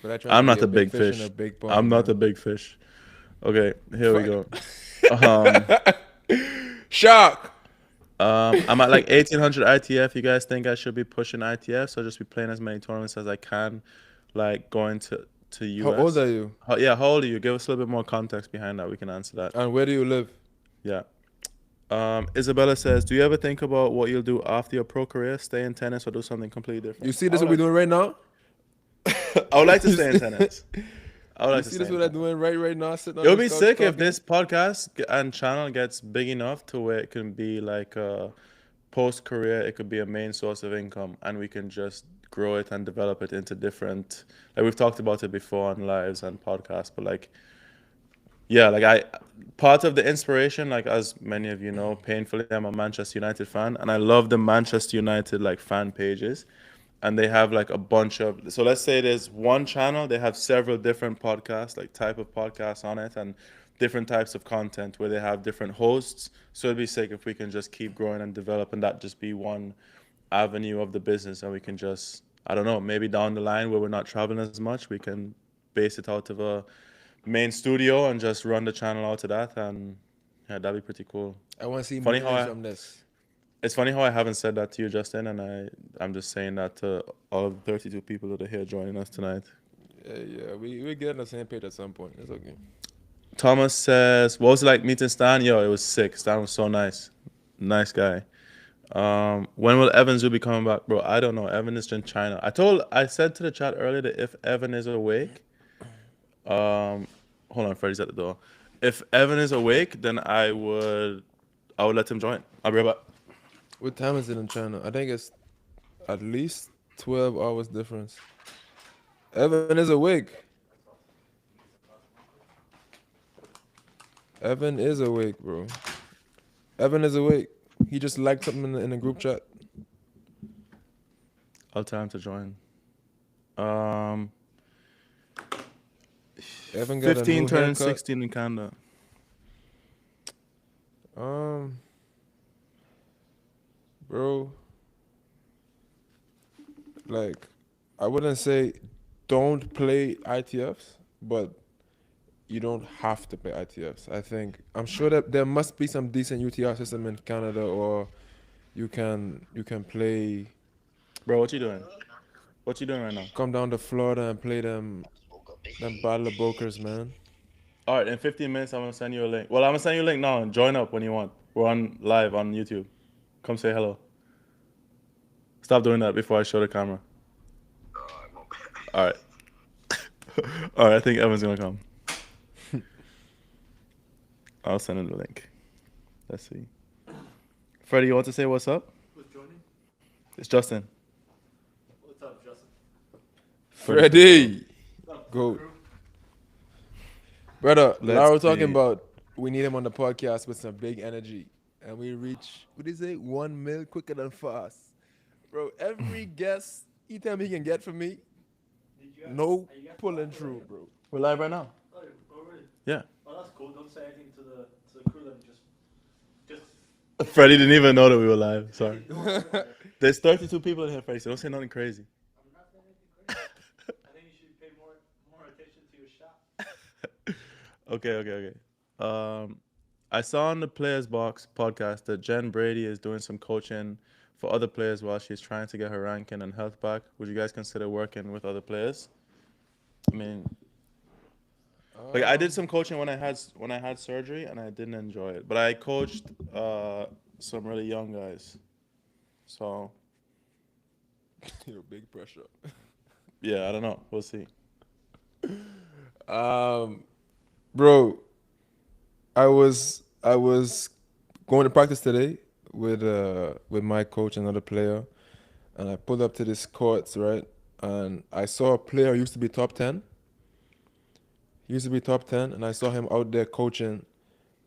But I try to I'm be not a a big big fish in a fish. big I'm pond, not a man. big fish. Okay, here we Fuck. go. Um, Shark. I'm at like 1800 ITF. You guys think I should be pushing ITF? So just be playing as many tournaments as I can, like going to How old US. are you? Yeah, how old are you? Give us a little bit more context behind that. We can answer that. And where do you live? Yeah. Isabella says, "Do you ever think about what you'll do after your pro career? Stay in tennis or do something completely You different?" see this what we're doing right now? I would like to You stay in see, tennis. I would you like to see stay this in what I'm tennis. doing right now, sitting It on would this be couch sick if talking? this podcast and channel gets big enough to where it can be like a post career. It could be a main source of income, and we can just grow it and develop it into different. Like we've talked about it before on lives and podcasts, but like yeah, like I part of the inspiration, like as many of you know, painfully I'm a Manchester United fan and I love the Manchester United like fan pages. And they have like a bunch of, so let's say there's one channel, they have several different podcasts, like type of podcasts on it and different types of content where they have different hosts. So it'd be sick if we can just keep growing and develop and that just be one avenue of the business and we can just, I don't know, maybe down the line where we're not traveling as much, we can base it out of a main studio and just run the channel out of that, and yeah, that'd be pretty cool. I want to see Funny how millions I, from this. it's funny how I haven't said that to you, Justin, and I'm just saying that to all of the 32 people that are here joining us tonight. Yeah, we get on the same page at some point. It's okay. Thomas says, "What was it like meeting Stan?" Yo, it was sick. Stan was so nice, nice guy. When will Evans will be coming back, bro? I don't know. Evan is in China. I said to the chat earlier that if Evan is awake, um, hold on, Freddie's at the door. If Evan is awake, then I would let him join. I'll be right back. What time is it in China? I think it's at least 12 hours difference. Evan is awake. Evan is awake, bro. Evan is awake. He just liked something in the group chat. I'll tell him to join. Um, Evan got a 15 new turning haircut. 16 in Canada. Bro, like, I wouldn't say don't play ITFs, but you don't have to play ITFs. I'm sure that there must be some decent UTR system in Canada, or you can play, Bro, what you doing? What you doing right now? come down to Florida and play them Battle of Brokers, man. All right, in 15 minutes, I'm gonna send you a link. Well, I'm gonna send you a link now and join up when you want. We're on live on YouTube. Come say hello. Stop doing that before I show the camera. All right. All right, I think Evan's gonna come. I'll send him the link. Let's see. Freddie, you want to say what's up? Who's joining? It's Justin. What's up, Justin? Freddie, What's up, go. crew? Brother, Let's Lara was talking see. about we need him on the podcast with some big energy. And we reach, what do you say, 1 mil quicker than fast. Bro, every guest, he tell me he can get from me, Did you guys- no are you guys pulling live through, already? bro. We're live right now. Oh, really? Yeah. Oh, that's cool. Don't say anything to the crew. Then just. Freddie didn't even know that we were live. Sorry. No, no, no. There's 32 people in here, Freddie, so don't say nothing crazy. I'm not saying anything crazy. I think you should pay more attention to your shot. Okay. I saw on the Players Box podcast that Jen Brady is doing some coaching for other players while she's trying to get her ranking and health back. Would you guys consider working with other players? I mean, like I did some coaching when I had surgery and I didn't enjoy it, but I coached some really young guys. So Big pressure. yeah, I don't know. We'll see. Bro, I was going to practice today with my coach and another player, and I pulled up to this courts, right? And I saw a player who used to be top 10. He used to be top 10, and I saw him out there coaching,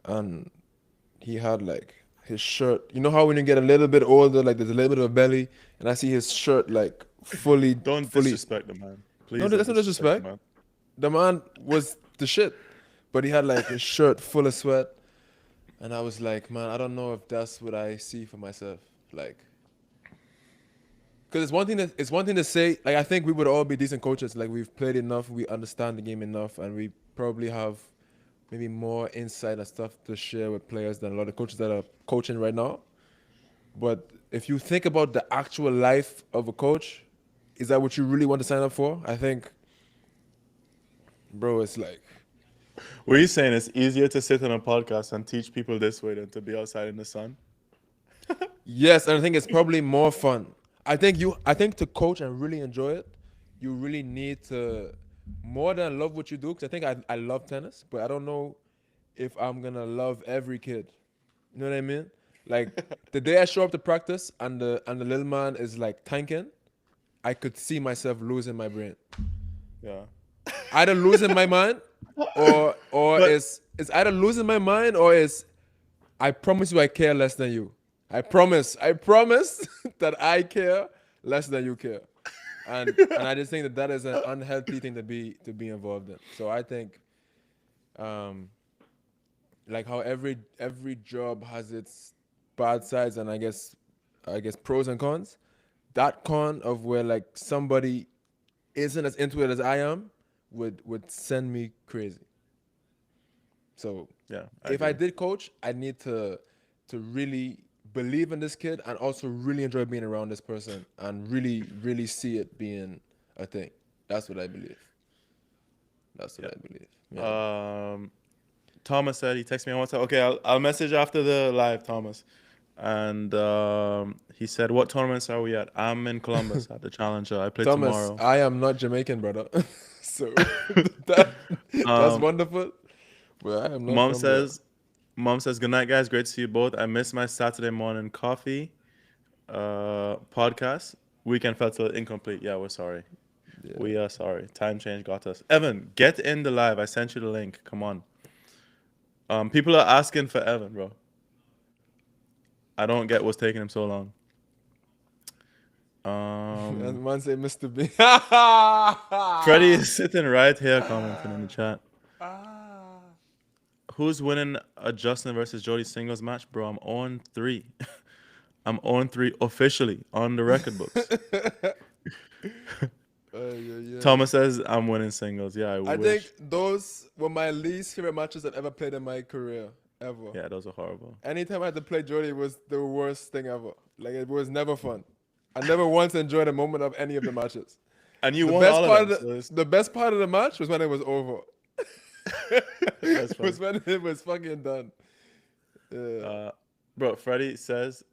and he had like his shirt. You know how when you get a little bit older, like there's a little bit of a belly, and I see his shirt like fully, Don't fully. disrespect the man. No, Please don't that's not disrespect the disrespect. man. The man was the shit, but he had like his shirt full of sweat, and I was like, man, I don't know if that's what I see for myself, like. Because it's one thing to say, like, I think we would all be decent coaches. Like, we've played enough, we understand the game enough, and we probably have maybe more insight and stuff to share with players than a lot of coaches that are coaching right now. But if you think about the actual life of a coach, is that what you really want to sign up for? I think, bro, it's like, Were you saying it's easier to sit on a podcast and teach people this way than to be outside in the sun? yes, and I think it's probably more fun. I think to coach and really enjoy it, you really need to more than love what you do. Because I think I love tennis, but I don't know if I'm gonna love every kid. You know what I mean? Like the day I show up to practice and the little man is like tanking, I could see myself losing my brain. Yeah. Either losing my mind, or But it's either losing my mind or it's I promise you I care less than you. I promise that I care less than you care. And I just think that that is an unhealthy thing to be involved in. So I think um like how every job has its bad sides and I guess pros and cons. That con of where like somebody isn't as into it as I am would send me crazy. So yeah, if I agree. did coach, I need to really believe in this kid and also really enjoy being around this person and really see it being a thing. That's what I believe. That's what Yeah. I believe. Yeah. Thomas said he texted me on WhatsApp. Okay, I'll message after the live, Thomas. And he said, "What tournaments are we at?" I'm in Columbus at the Challenger. I play Thomas, tomorrow. I am not Jamaican, brother. So that that's Um, wonderful. But I am not mom from there. says, "Mom says, good night, guys. Great to see you both. I missed my Saturday morning coffee podcast. Weekend felt a little incomplete. Yeah, we're sorry. Yeah. We are sorry. Time change got us. Evan, get in the live. I sent you the link. Come on. People are asking for Evan, bro. I don't get what's taking him so long. And man say Mr. B. Freddie is sitting right here commenting in the chat. Who's winning a Justin versus Jody singles match, bro? I'm on 3. I'm on 3 officially on the record books. Yeah. Thomas says I'm winning singles. Yeah, I I wish. think those were my least favorite matches I've ever played in my career, ever. Yeah, those are horrible. Anytime I had to play Jody was the worst thing ever. Like it was never fun. I never once enjoyed a moment of any of the matches. And you The won best all part of of them. So it's, the best part of the match was when it was over. that's It funny. was when it was fucking done. Yeah. Bro, Freddie says,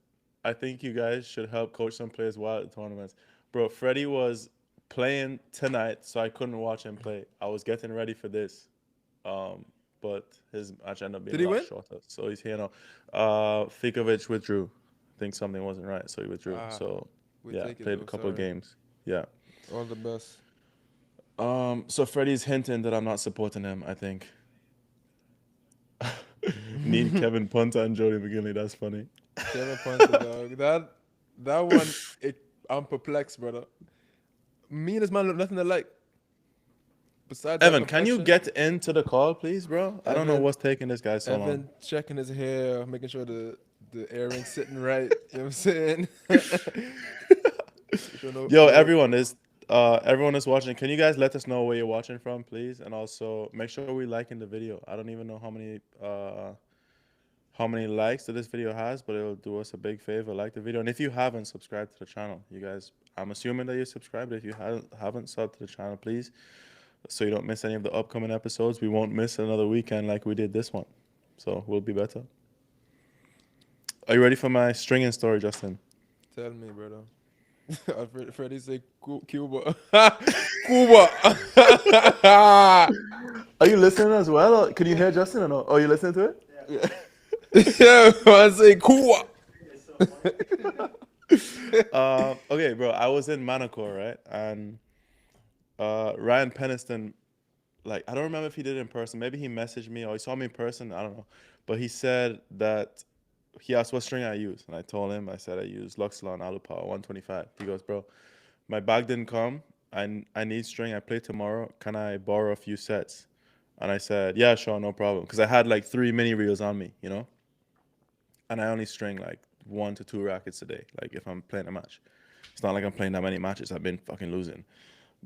I think you guys should help coach some players while at the tournaments. Bro, Freddie was playing tonight, so I couldn't watch him play. I was getting ready for this. But his match ended up being Did a he lot win? shorter. So he's here now. Fikovic withdrew. I think something wasn't right, so he withdrew. Ah, So we yeah, take it played though, a couple of sorry. games. Yeah. All the best. So Freddie's hinting that I'm not supporting him, I think. Need Kevin Punter and Jody Maginley. That's funny. Kevin Punter, dog. That one, I'm perplexed, brother. Me and this man look nothing alike. Besides that Evan, can you complexion, get into the call, please, bro? I don't know Evan, what's taking this guy so long. Evan checking his hair, making sure the earring's sitting right. You know what I'm saying? Yo, everyone is watching. Can you guys let us know where you're watching from, please? And also make sure we liking the video. I don't even know how many likes that this video has, but it'll do us a big favor. Like the video, and if you haven't subscribed to the channel, you guys, I'm assuming that you subscribed. If you haven't subbed to the channel, please, so you don't miss any of the upcoming episodes. We won't miss another weekend like we did this one, so we'll be better. Are you ready for my stringing story, Justin? Tell me, brother. Freddie say Cuba. Cuba. Are you listening as well? Or can you hear Justin or no? Oh, you listening to it? Yeah. Yeah, I say Cuba. It's so funny. Okay, bro. I was in Manacor, right? And Ryan Peniston, like, I don't remember if he did it in person. Maybe he messaged me or he saw me in person. I don't know. But he said that he asked what string I use. And I told him, I said I use Luxilon Alupower 125. He goes, bro, my bag didn't come. I need string. I play tomorrow. Can I borrow a few sets? And I said, yeah, sure, no problem. Because I had like 3 mini reels on me, you know? And I only string like 1 to 2 rackets a day, like if I'm playing a match. It's not like I'm playing that many matches. I've been fucking losing.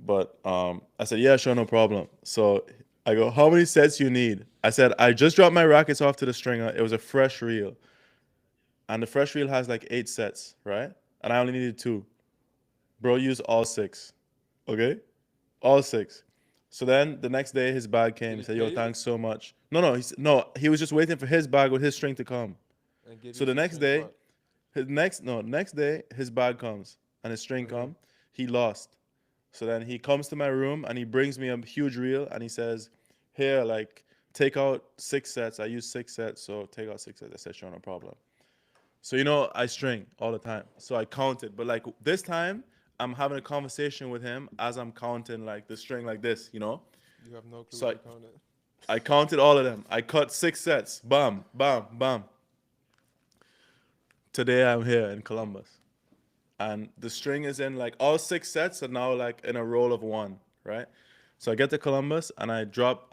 But I said, yeah, sure, no problem. So I go, how many sets you need? I said, I just dropped my rackets off to the stringer. It was a fresh reel. And the fresh reel has like 8 sets, right? And I only needed 2. Bro used all 6. Okay? All 6. So then the next day his bag came. Did He he said, pay yo, you thanks so much. No, he was just waiting for his bag with his string to come. and give So you the some next string day, part? next day his bag comes and his string Okay. come. He lost. So then he comes to my room and he brings me a huge reel and he says, here, like, take out 6 sets. I use 6 sets, so take out 6 sets. I said, sure, no problem. So, I string all the time. So I counted. But, like, this time, I'm having a conversation with him as I'm counting, like, the string like this. You have no clue So what I, you're counting. I counted all of them. I cut 6 sets. Bam, bam, bam. Today I'm here in Columbus. And the string is in, like, all 6 sets are now, like, in a roll of one, right? So I get to Columbus and I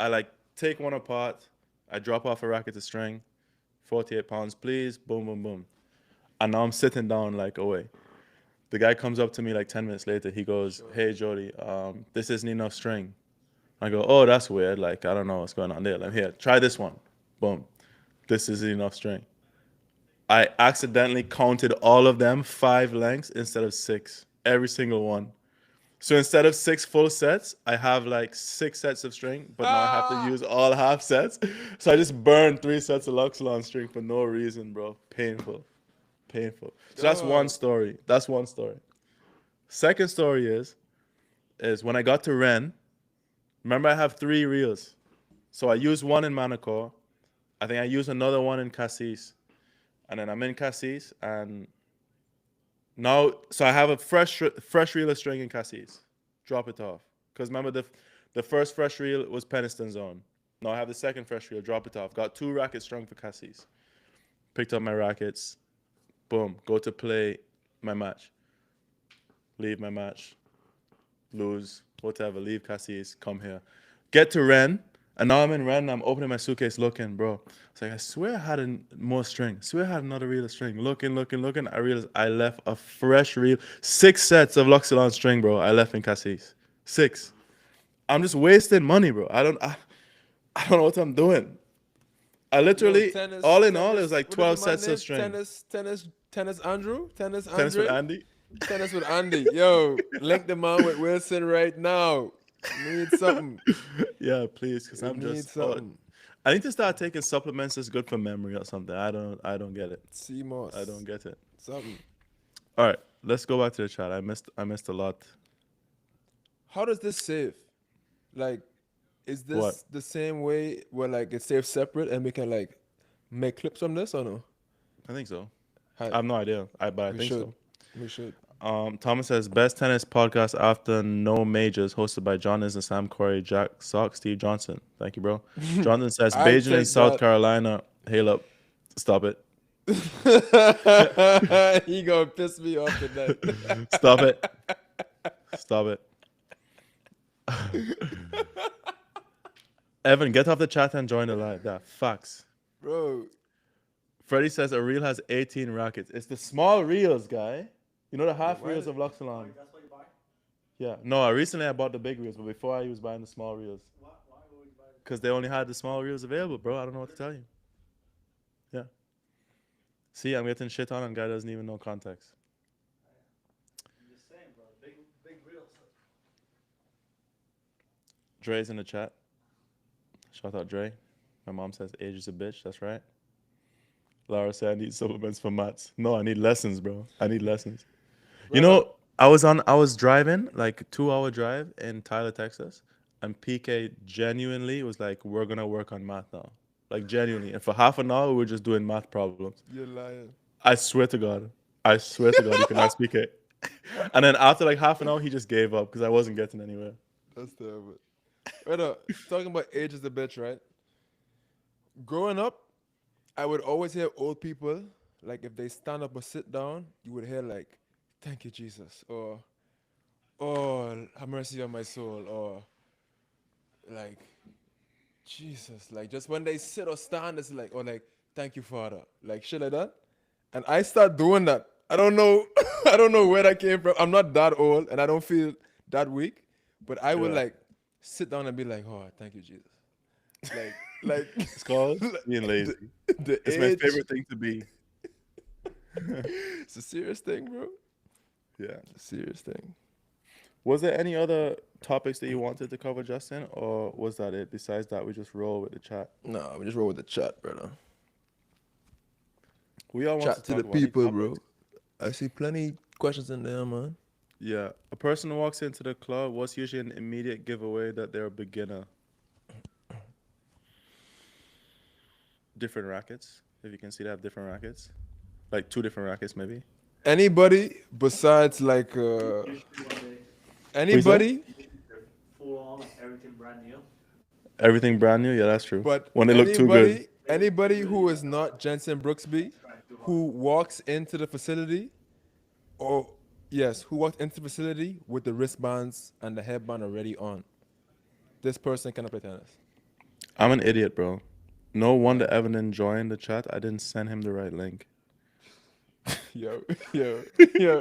like take one apart. I drop off a racket of string, 48 pounds, please. Boom, boom, boom. And now I'm sitting down, like, away. The guy comes up to me like 10 minutes later. He goes, Sure. hey, Jody, this isn't enough string. I go, oh, that's weird. Like, I don't know what's going on there. Like, here, try this one. Boom. This isn't enough string. I accidentally counted all of them 5 lengths instead of 6. Every single one. So instead of 6 full sets, I have like 6 sets of string, but now I have to Ah! use all half sets. So I just burned 3 sets of Luxilon string for no reason, bro. Painful. Painful. So that's one Dog. story. That's one story. Second story is when I got to Ren, remember I have 3 reels. So I used one in Manacor. I think I used another one in Cassis. And then I'm in Cassis and now, so I have a fresh reel of string in Cassis. Drop it off. Because remember, the first fresh reel was Peniston Zone. Now I have the second fresh reel. Drop it off. Got 2 rackets strung for Cassis. Picked up my rackets. Boom. Go to play my match. Leave my match. Lose. Whatever. Leave Cassis. Come here. Get to Ren. And now I'm in Ren and I'm opening my suitcase looking, bro. It's like, I swear I had more string. I swear I had another reel of string. Looking, looking, looking. I realized I left a fresh reel. 6 sets of Luxilon string, bro. I left in Cassis. 6. I'm just wasting money, bro. I don't know what I'm doing. I Yo, literally, all in all, it was tennis. like What is the 12 man sets of name? string. Tennis Andrew? Tennis Tennis with Andre? Andy. Tennis with Andy. Yo, link the man with Wilson right now. Need something. Yeah, please, because You I'm need just. something. I need to start taking supplements that's good for memory or something. I don't get it. I don't CMOS. get it. Something. All right, let's go back to the chat. I missed a lot. How does this save? Like, is What? this the same way where like it saves separate and we can like make clips from this or no? I think so. Hi, I have no idea. But I we think should. so. We should. Thomas says best tennis podcast after no majors, hosted by John Isner, Sam Corey, Jack Sock, Steve Johnson. Thank you, bro. Jonathan says I Beijing in take South that. Carolina. Hail up. Stop it. He gonna piss me off tonight. Stop it. Stop it. Evan, get off the chat and join the live. That facts. Bro, Freddie says a reel has 18 rackets. It's the small reels, guy. You know the half why reels did- of Luxilon. That's what you buy? Yeah. No, recently I bought the big reels, but before I was buying the small reels. Why would you buy it? Because they only had the small reels available, bro. I don't know what to tell you. Yeah. See, I'm getting shit on and guy doesn't even know context. I'm just saying, bro. Big reels. Dre's in the chat. Shout out Dre. My mom says age is a bitch. That's right. Laura said I need supplements for maths. No, I need lessons, bro. I need lessons. You bro, know, I was driving like a 2 hour drive in Tyler, Texas, and PK genuinely was like, "We're gonna work on math now." Like genuinely, and for half an hour we were just doing math problems. you're lying. I swear to God. I swear to God, he could not speak it. And then after like half an hour, he just gave up because I wasn't getting anywhere. That's terrible. Right, talking about age is a bitch, right? Growing up, I would always hear old people, like if they stand up or sit down, you would hear like, "Thank you, Jesus," or "Oh, have mercy on my soul," or like, "Jesus," like just when they sit or stand, it's like, or like, "Thank you, Father," like shit like that. And I start doing that. I don't know, I don't know where that came from. I'm not that old, and I don't feel that weak, but I would Yeah. like sit down and be like, "Oh, thank you, Jesus." Like, It's called being the, lazy. the It's my age. favorite thing to be. It's a serious thing, bro. Yeah. It's a serious thing. Was there any other topics that you wanted to cover, Justin, or was that it? Besides that, we just roll with the chat. Nah, we just roll with the chat, brother. We all want to Chat to talk the about any people, topics. bro. I see plenty questions in there, man. Yeah. A person who walks into the club, what's usually an immediate giveaway that they're a beginner? Different rackets. If you can see, they have different rackets. Like 2 different rackets, maybe. Anybody besides like Usually when they anybody, full on everything brand new. Everything brand new? Yeah, that's true. but When they look too good. anybody who is not Jensen Brooksby, Trying too hard. who walks into the facility, or yes, who walked into the facility with the wristbands and the headband already on. This person cannot play tennis. I'm an idiot, bro. No wonder Why? Evan didn't join the chat. I didn't send him the right link. Yo, yo, yo,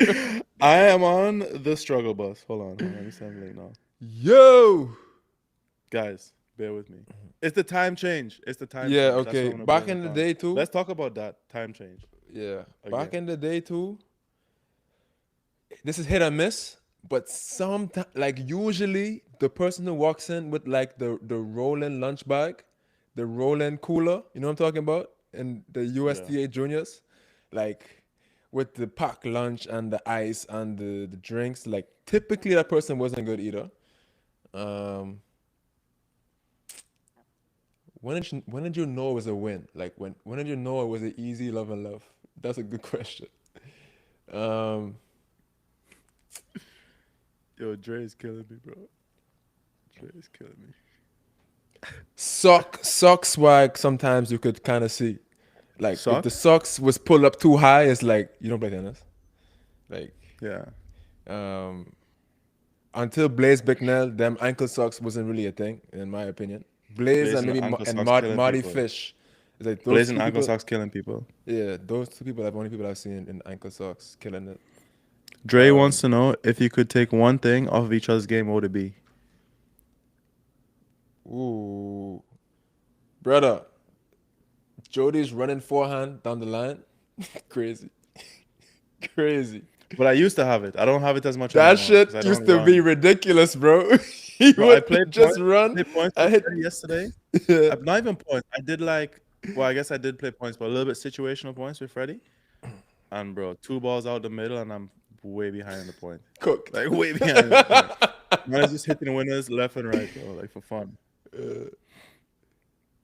I am on the struggle bus. Hold on. Let me send the link now. yo. Guys, bear with me. It's the time change. It's the time Yeah, change. That's what okay. I'm gonna Back blame in it the on. day too. Let's talk about that time change Yeah, again. back in the day too. This is hit and miss, but sometimes, like usually, the person who walks in with like the rolling lunch bag, the rolling cooler, you know what I'm talking about, and the Yeah. USDA juniors, like with the packed lunch and the ice and the drinks. Like typically, that person wasn't good either. Um, when did you know it was a win? Like when did you know it was an easy love and love? That's a good question. Um, Yo, Dre is killing me, bro. Dre is killing me. sock swag sometimes you could kind of see. Like if the Socks? socks was pulled up too high, it's like you don't play tennis. Like Yeah. um, until Blaze Bicknell, them ankle socks wasn't really a thing, in my opinion. Blaze and Blazing maybe ankle and socks killing Marty people. Fish. It's like those Blazing two ankle people. socks killing people. Yeah, those two people are the only people I've seen in ankle socks killing it. Dre wants to know if you could take one thing off of each other's game, what would it be? Ooh, brother, Jody's running forehand down the line. Crazy, crazy. But I used to have it. I don't have it as much That anymore because I shit don't used to be run. ridiculous, bro. He Bro, I would played just points. run. Played points I with hit. Freddie yesterday. Yeah. Not even points. I did like, well, I guess I did play points, but a little bit situational points with Freddie. And bro, 2 balls out the middle, and I'm way behind the point. Cooked. Like way behind the point. Man is just hitting winners left and right, bro. Like for fun.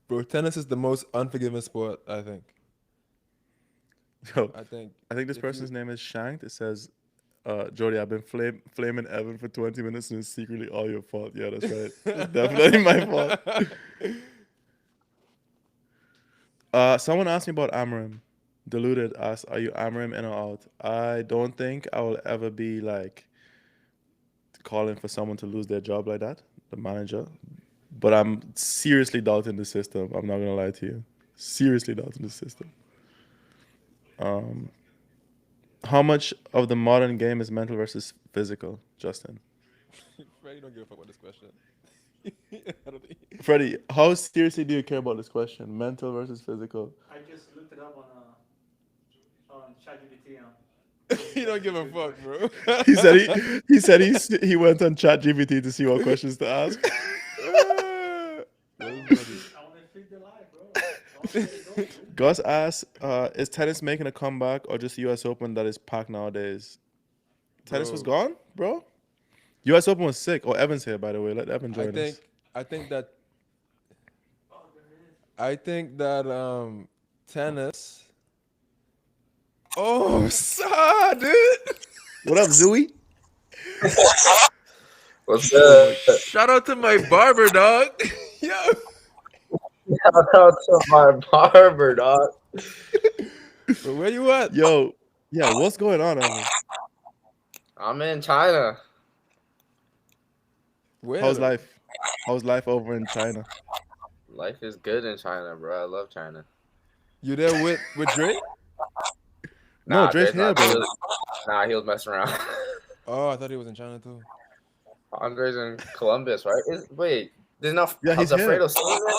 Bro, tennis is the most unforgiving sport, I think. Yo, I think I think this if person's you name is Shanked. It says, Jody, I've been flaming Evan for 20 minutes and it's secretly all your fault. Yeah, that's right. It's definitely my fault. Someone asked me about Amram. Deluded asked, are you Amram in or out? I don't think I will ever be like calling for someone to lose their job like that, the manager. But I'm seriously doubting the system. I'm not gonna lie to you. Seriously doubting the system. Um, how much of the modern game is mental versus physical, Justin? Freddie don't give a fuck about this question. I don't think Freddie, how seriously do you care about this question? Mental versus physical? I just looked it up on ChatGPT. he don't give a fuck, bro. He went on ChatGPT to see what questions to ask. That's funny. I want to feed the life, bro. I want to let it go, dude. Gus asks, is tennis making a comeback or just US Open that is packed nowadays? Tennis was Bro, gone, bro? US Open was sick. Oh, Evan's here, by the way. Let Evan I join think us. I think that Oh, there it is. I think that tennis Oh, sa, dude. What up, Zooey? What's Oh, up? shout out to my barber, dog. Yo. Shout out to my barber, dog. But where you at? Yo, yeah, what's going on, Evan? I'm in China. Where? How's though? life? How's life over in China? Life is good in China, bro. I love China. You there with Dre? No, Nah, Dre's Dre's here, not. bro. Nah, he was messing around. Oh, I thought he was in China too. Andre's in Columbus, right? Wait, there's no. Yeah, he's here. Alfredo still there?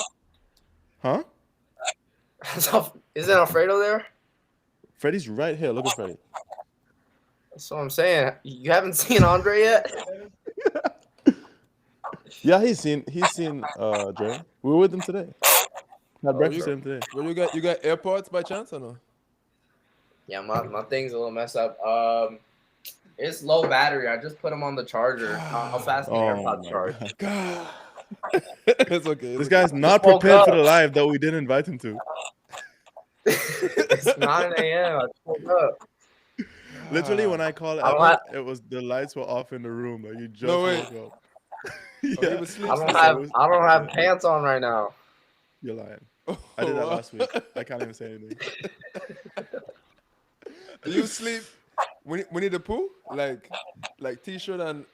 Huh? Isn't Alfredo there? Freddy's right here. Look at Freddy. That's what I'm saying. You haven't seen Andre yet? Yeah, he's seen Dre. We were with him today. Had breakfast you- with him today. Well, you got AirPods by chance or no? Yeah, my thing's a little messed up. It's low battery. I just put them on the charger. How fast can AirPods my charge? God. God. It's okay. This guy's not woke prepared for up. the live that we didn't invite him to. It's 9 a.m. I just woke up. Literally, when I called I don't Evan, have- it was the lights were off in the room. Like you just No way. woke up. Oh, he Yeah. was I sleeping. don't have pants on right now. You're lying. I did that Oh, last week. I can't even say anything. You sleep when you the pool? Like t-shirt and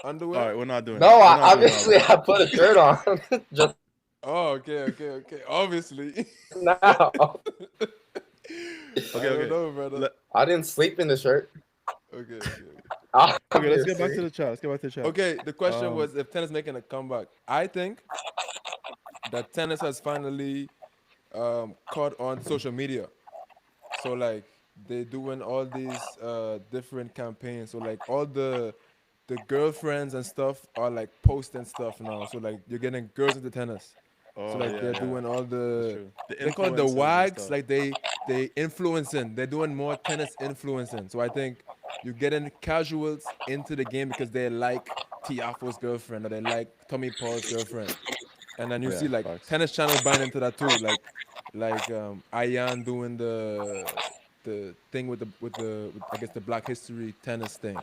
underwear? All right, we're not doing. No, it. We're not doing obviously that. I put a shirt on just Oh, okay. Obviously. now. I don't know, brother. Let- I didn't sleep in the shirt. Okay. Okay, let's get back to the chat. Okay, the question Um, was if tennis making a comeback. I think that tennis has finally caught on social media. So like they're doing all these different campaigns. So like all the girlfriends and stuff are like posting stuff now. So like you're getting girls into tennis. Oh, So like yeah, they're yeah. doing all That's the true. they call it the influencers and wags. stuff. Like they influencing. They're doing more tennis influencing. So I think you're getting casuals into the game because they like Tiafoe's girlfriend or they like Tommy Paul's girlfriend. And then you Yeah, see like facts. tennis channels buying into that too. Like Ayan doing the thing with I guess the Black History tennis thing.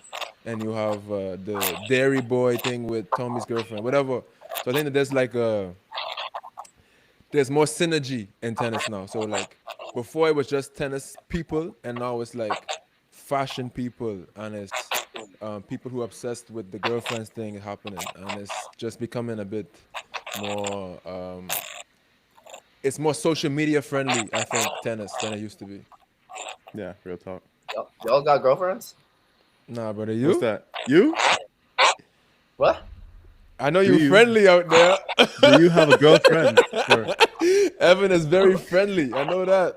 And you have the Dairy Boy thing with Tommy's girlfriend, whatever. So I think that there's more synergy in tennis now. So like before it was just tennis people, and now it's like fashion people, and it's people who are obsessed with the girlfriends thing happening, and it's just becoming a bit more. It's more social media friendly, I think, tennis than it used to be. Yeah, real talk. Y'all got girlfriends? Nah, brother, What's you? that? You? What? I know Do you you? friendly out there. Do you have a girlfriend? Sure. Evan is very friendly. I know that.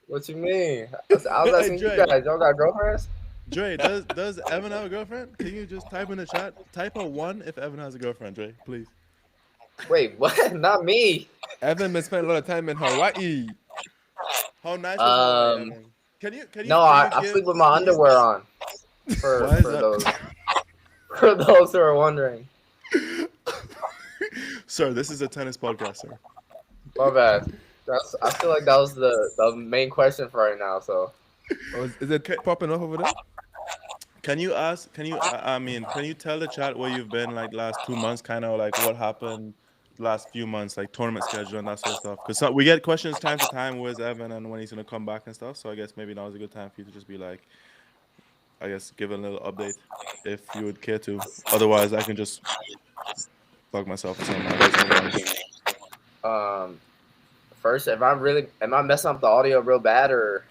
What you mean? I was asking you Dre. guys. Y'all got girlfriends? Dre, does Evan have a girlfriend? Can you just type in the chat? Type a 1 if Evan has a girlfriend, Dre, please. Wait, what? Not me. Evan been spending a lot of time in Hawaii. How nice is Hawaii, Um, Evan? Can you? No, can you I give- sleep with my can you- underwear on. For Why is for that? those for those who are wondering. Sir, this is a tennis podcast, sir. My bad. I feel like that was the main question for right now. So Oh, is it popping off over there? Can you ask? Can you? I mean, can you tell the chat where you've been like last 2 months? Kind of like what happened last few months, like tournament schedule and that sort of stuff. Because we get questions time to time. Where's Evan and when he's gonna come back and stuff. So I guess maybe now is a good time for you to just be like, I guess give a little update if you would care to. Otherwise, I can just plug myself or something. first, am I messing up the audio real bad or?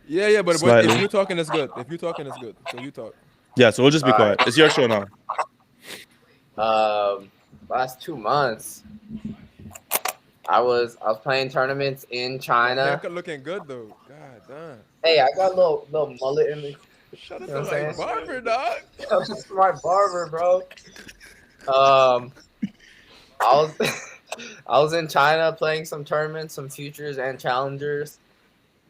Yeah, but Slightly. if you're talking, it's good. If you're talking, it's good. So you talk. Yeah, so we'll just be All quiet. right. It's your show now. Last 2 months, I was playing tournaments in China. Haircut looking good though. God damn. Hey, I got a little mullet in me. Shout out You know to what I'm my saying? barber, dog. That was my barber, bro. I was I was in China playing some tournaments, some futures and challengers.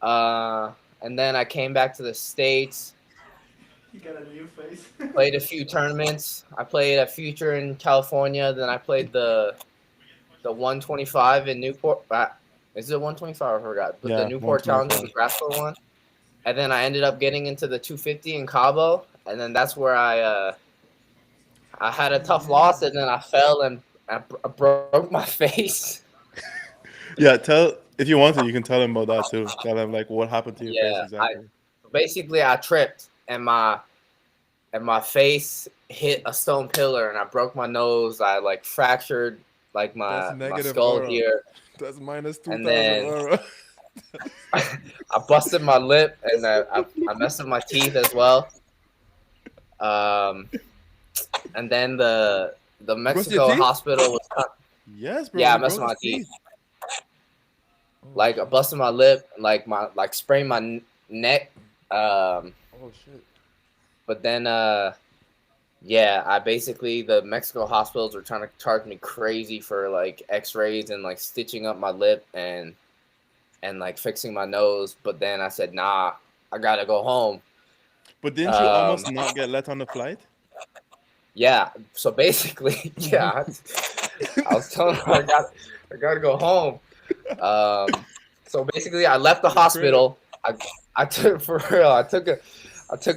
And then I came back to the States, You got a new face. played a few tournaments. I played a future in California, then I played the 125 in Newport. Is it 125? I forgot. But Yeah, the Newport 125. Challenge, the Grasshopper one. and then I ended up getting into the 250 in Cabo, and then that's where I had a tough loss, and then I fell and I broke my face. Yeah, tell if you want to, you can tell him about that too. Tell him like what happened to your face Yeah, I exactly. basically I tripped and my face hit a stone pillar, and I broke my nose. I like fractured like That's my negative skull aura. here, That's minus and 2,000 then aura. I busted my lip, and I messed up my teeth as well. Um, and then the Brush your Mexico teeth? hospital was Yes, bro. yeah, I He messed broke up my his teeth. teeth. Like I busted my lip, like sprained my neck. Um, Oh shit. but then yeah, I basically the Mexico hospitals were trying to charge me crazy for like X-rays and like stitching up my lip and like fixing my nose. But then I said, nah, I gotta go home. But didn't you Um, almost not get let on the flight? yeah, so basically, yeah, I was telling her I gotta go home. So basically, I left the The crib. hospital. I took for real. I took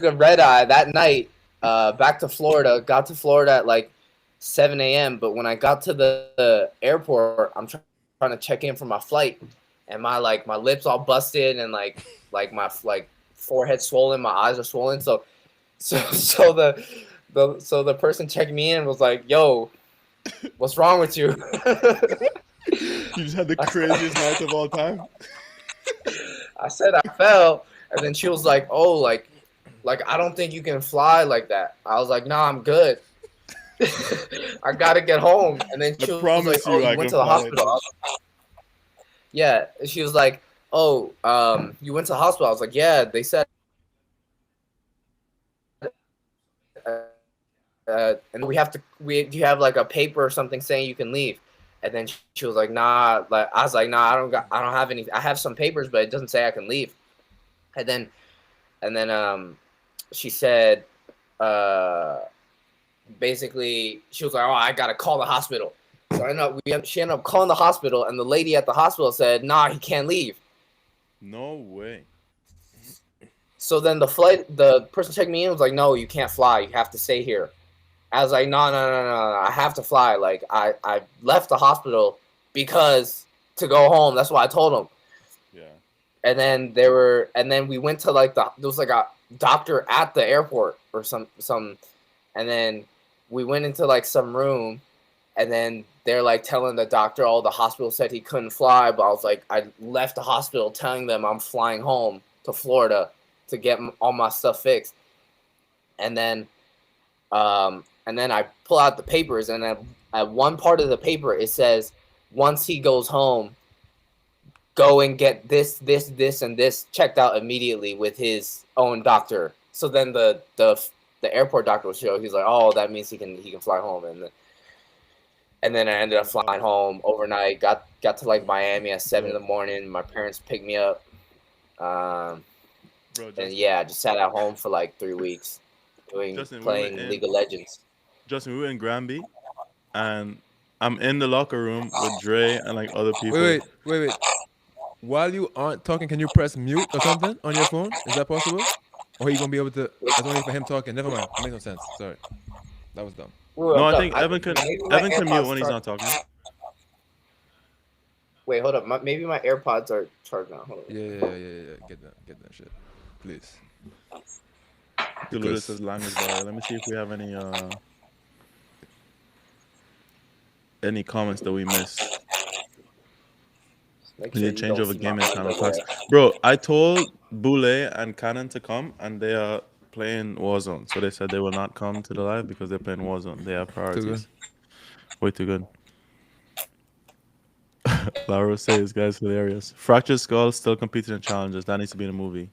a red eye that night. Back to Florida. Got to Florida at like 7 a.m. But when I got to the airport, I'm trying to check in for my flight, and my lips all busted and like my like forehead swollen. My eyes are swollen. So the person checking me in was like, "Yo, what's wrong with you?" You just had the craziest night of all time. I said I fell, and then she was like, "Oh, like I don't think you can fly like that." I was like, "Nah, I'm good. I gotta get home." And then I she was like, "Oh, promise you you, went I to the can fly hospital?" like that. Yeah, she was like, "Oh, you went to the hospital?" I was like, "Yeah, they said." And we do you have like a paper or something saying you can leave? And then she was like, "Nah." Like I was like, "Nah, I don't have any. I have some papers, but it doesn't say I can leave." And then she said, uh, basically she was like, "Oh, I gotta call the hospital." So she ended up calling the hospital, and the lady at the hospital said, "Nah, he can't leave." No way. So then the person checking me in was like, "No, you can't fly. You have to stay here." I was like, "No, no, no, no, no. I have to fly. Like I left the hospital because to go home. That's why I told them." Yeah. And then we went to like there was like a doctor at the airport or some, and then we went into like some room, and then they're like telling the doctor, "Oh, the hospital said he couldn't fly," but I was like, I left the hospital telling them I'm flying home to Florida to get all my stuff fixed, and then I pull out the papers, and at one part of the paper it says, once he goes home, go and get this, and this checked out immediately with his own doctor. So then the airport doctor will show. He's like, "Oh, that means he can fly home." And then I ended up flying home overnight. Got to like Miami at 7 in the morning. My parents picked me up. Bro, And Justin. yeah, I just sat at home for like 3 weeks Justin, playing League of Legends. We were in Granby, and I'm in the locker room with Dre and like other people. Wait. While you aren't talking, can you press mute or something on your phone? Is that possible? Or are you gonna be able to? That's only for him talking. Never mind. It makes no sense. Sorry, that was dumb. No, I Hold think up. Maybe my Evan can mute AirPods when he's not talking. Wait, hold up. Maybe my AirPods are charged now. Hold up. Yeah. Get that shit, please. Deluded says language barrier. Let me see if we have any comments that we missed. Make We sure need you change don't over see my gaming channel underwear. packs. Bro, I told Boule and Cannon to come, and they are playing Warzone. So they said they will not come to the live because they're playing Warzone. They have priorities. Way too good. Laura says, guys, hilarious. Fractured Skull still competing in challenges. That needs to be in a movie.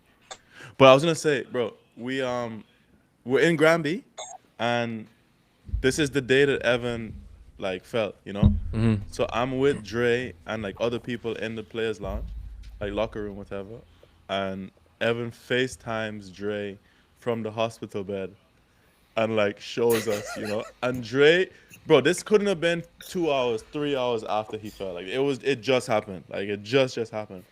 But I was gonna say, bro, we're in Granby, and this is the day that Evan like felt, you know. So I'm with Dre and like other people in the players' lounge, like locker room, whatever. And Evan FaceTimes Dre from the hospital bed and like shows us, you know. And Dre, bro, this couldn't have been 2 hours, 3 hours after he fell. Like it just happened. Like it just happened.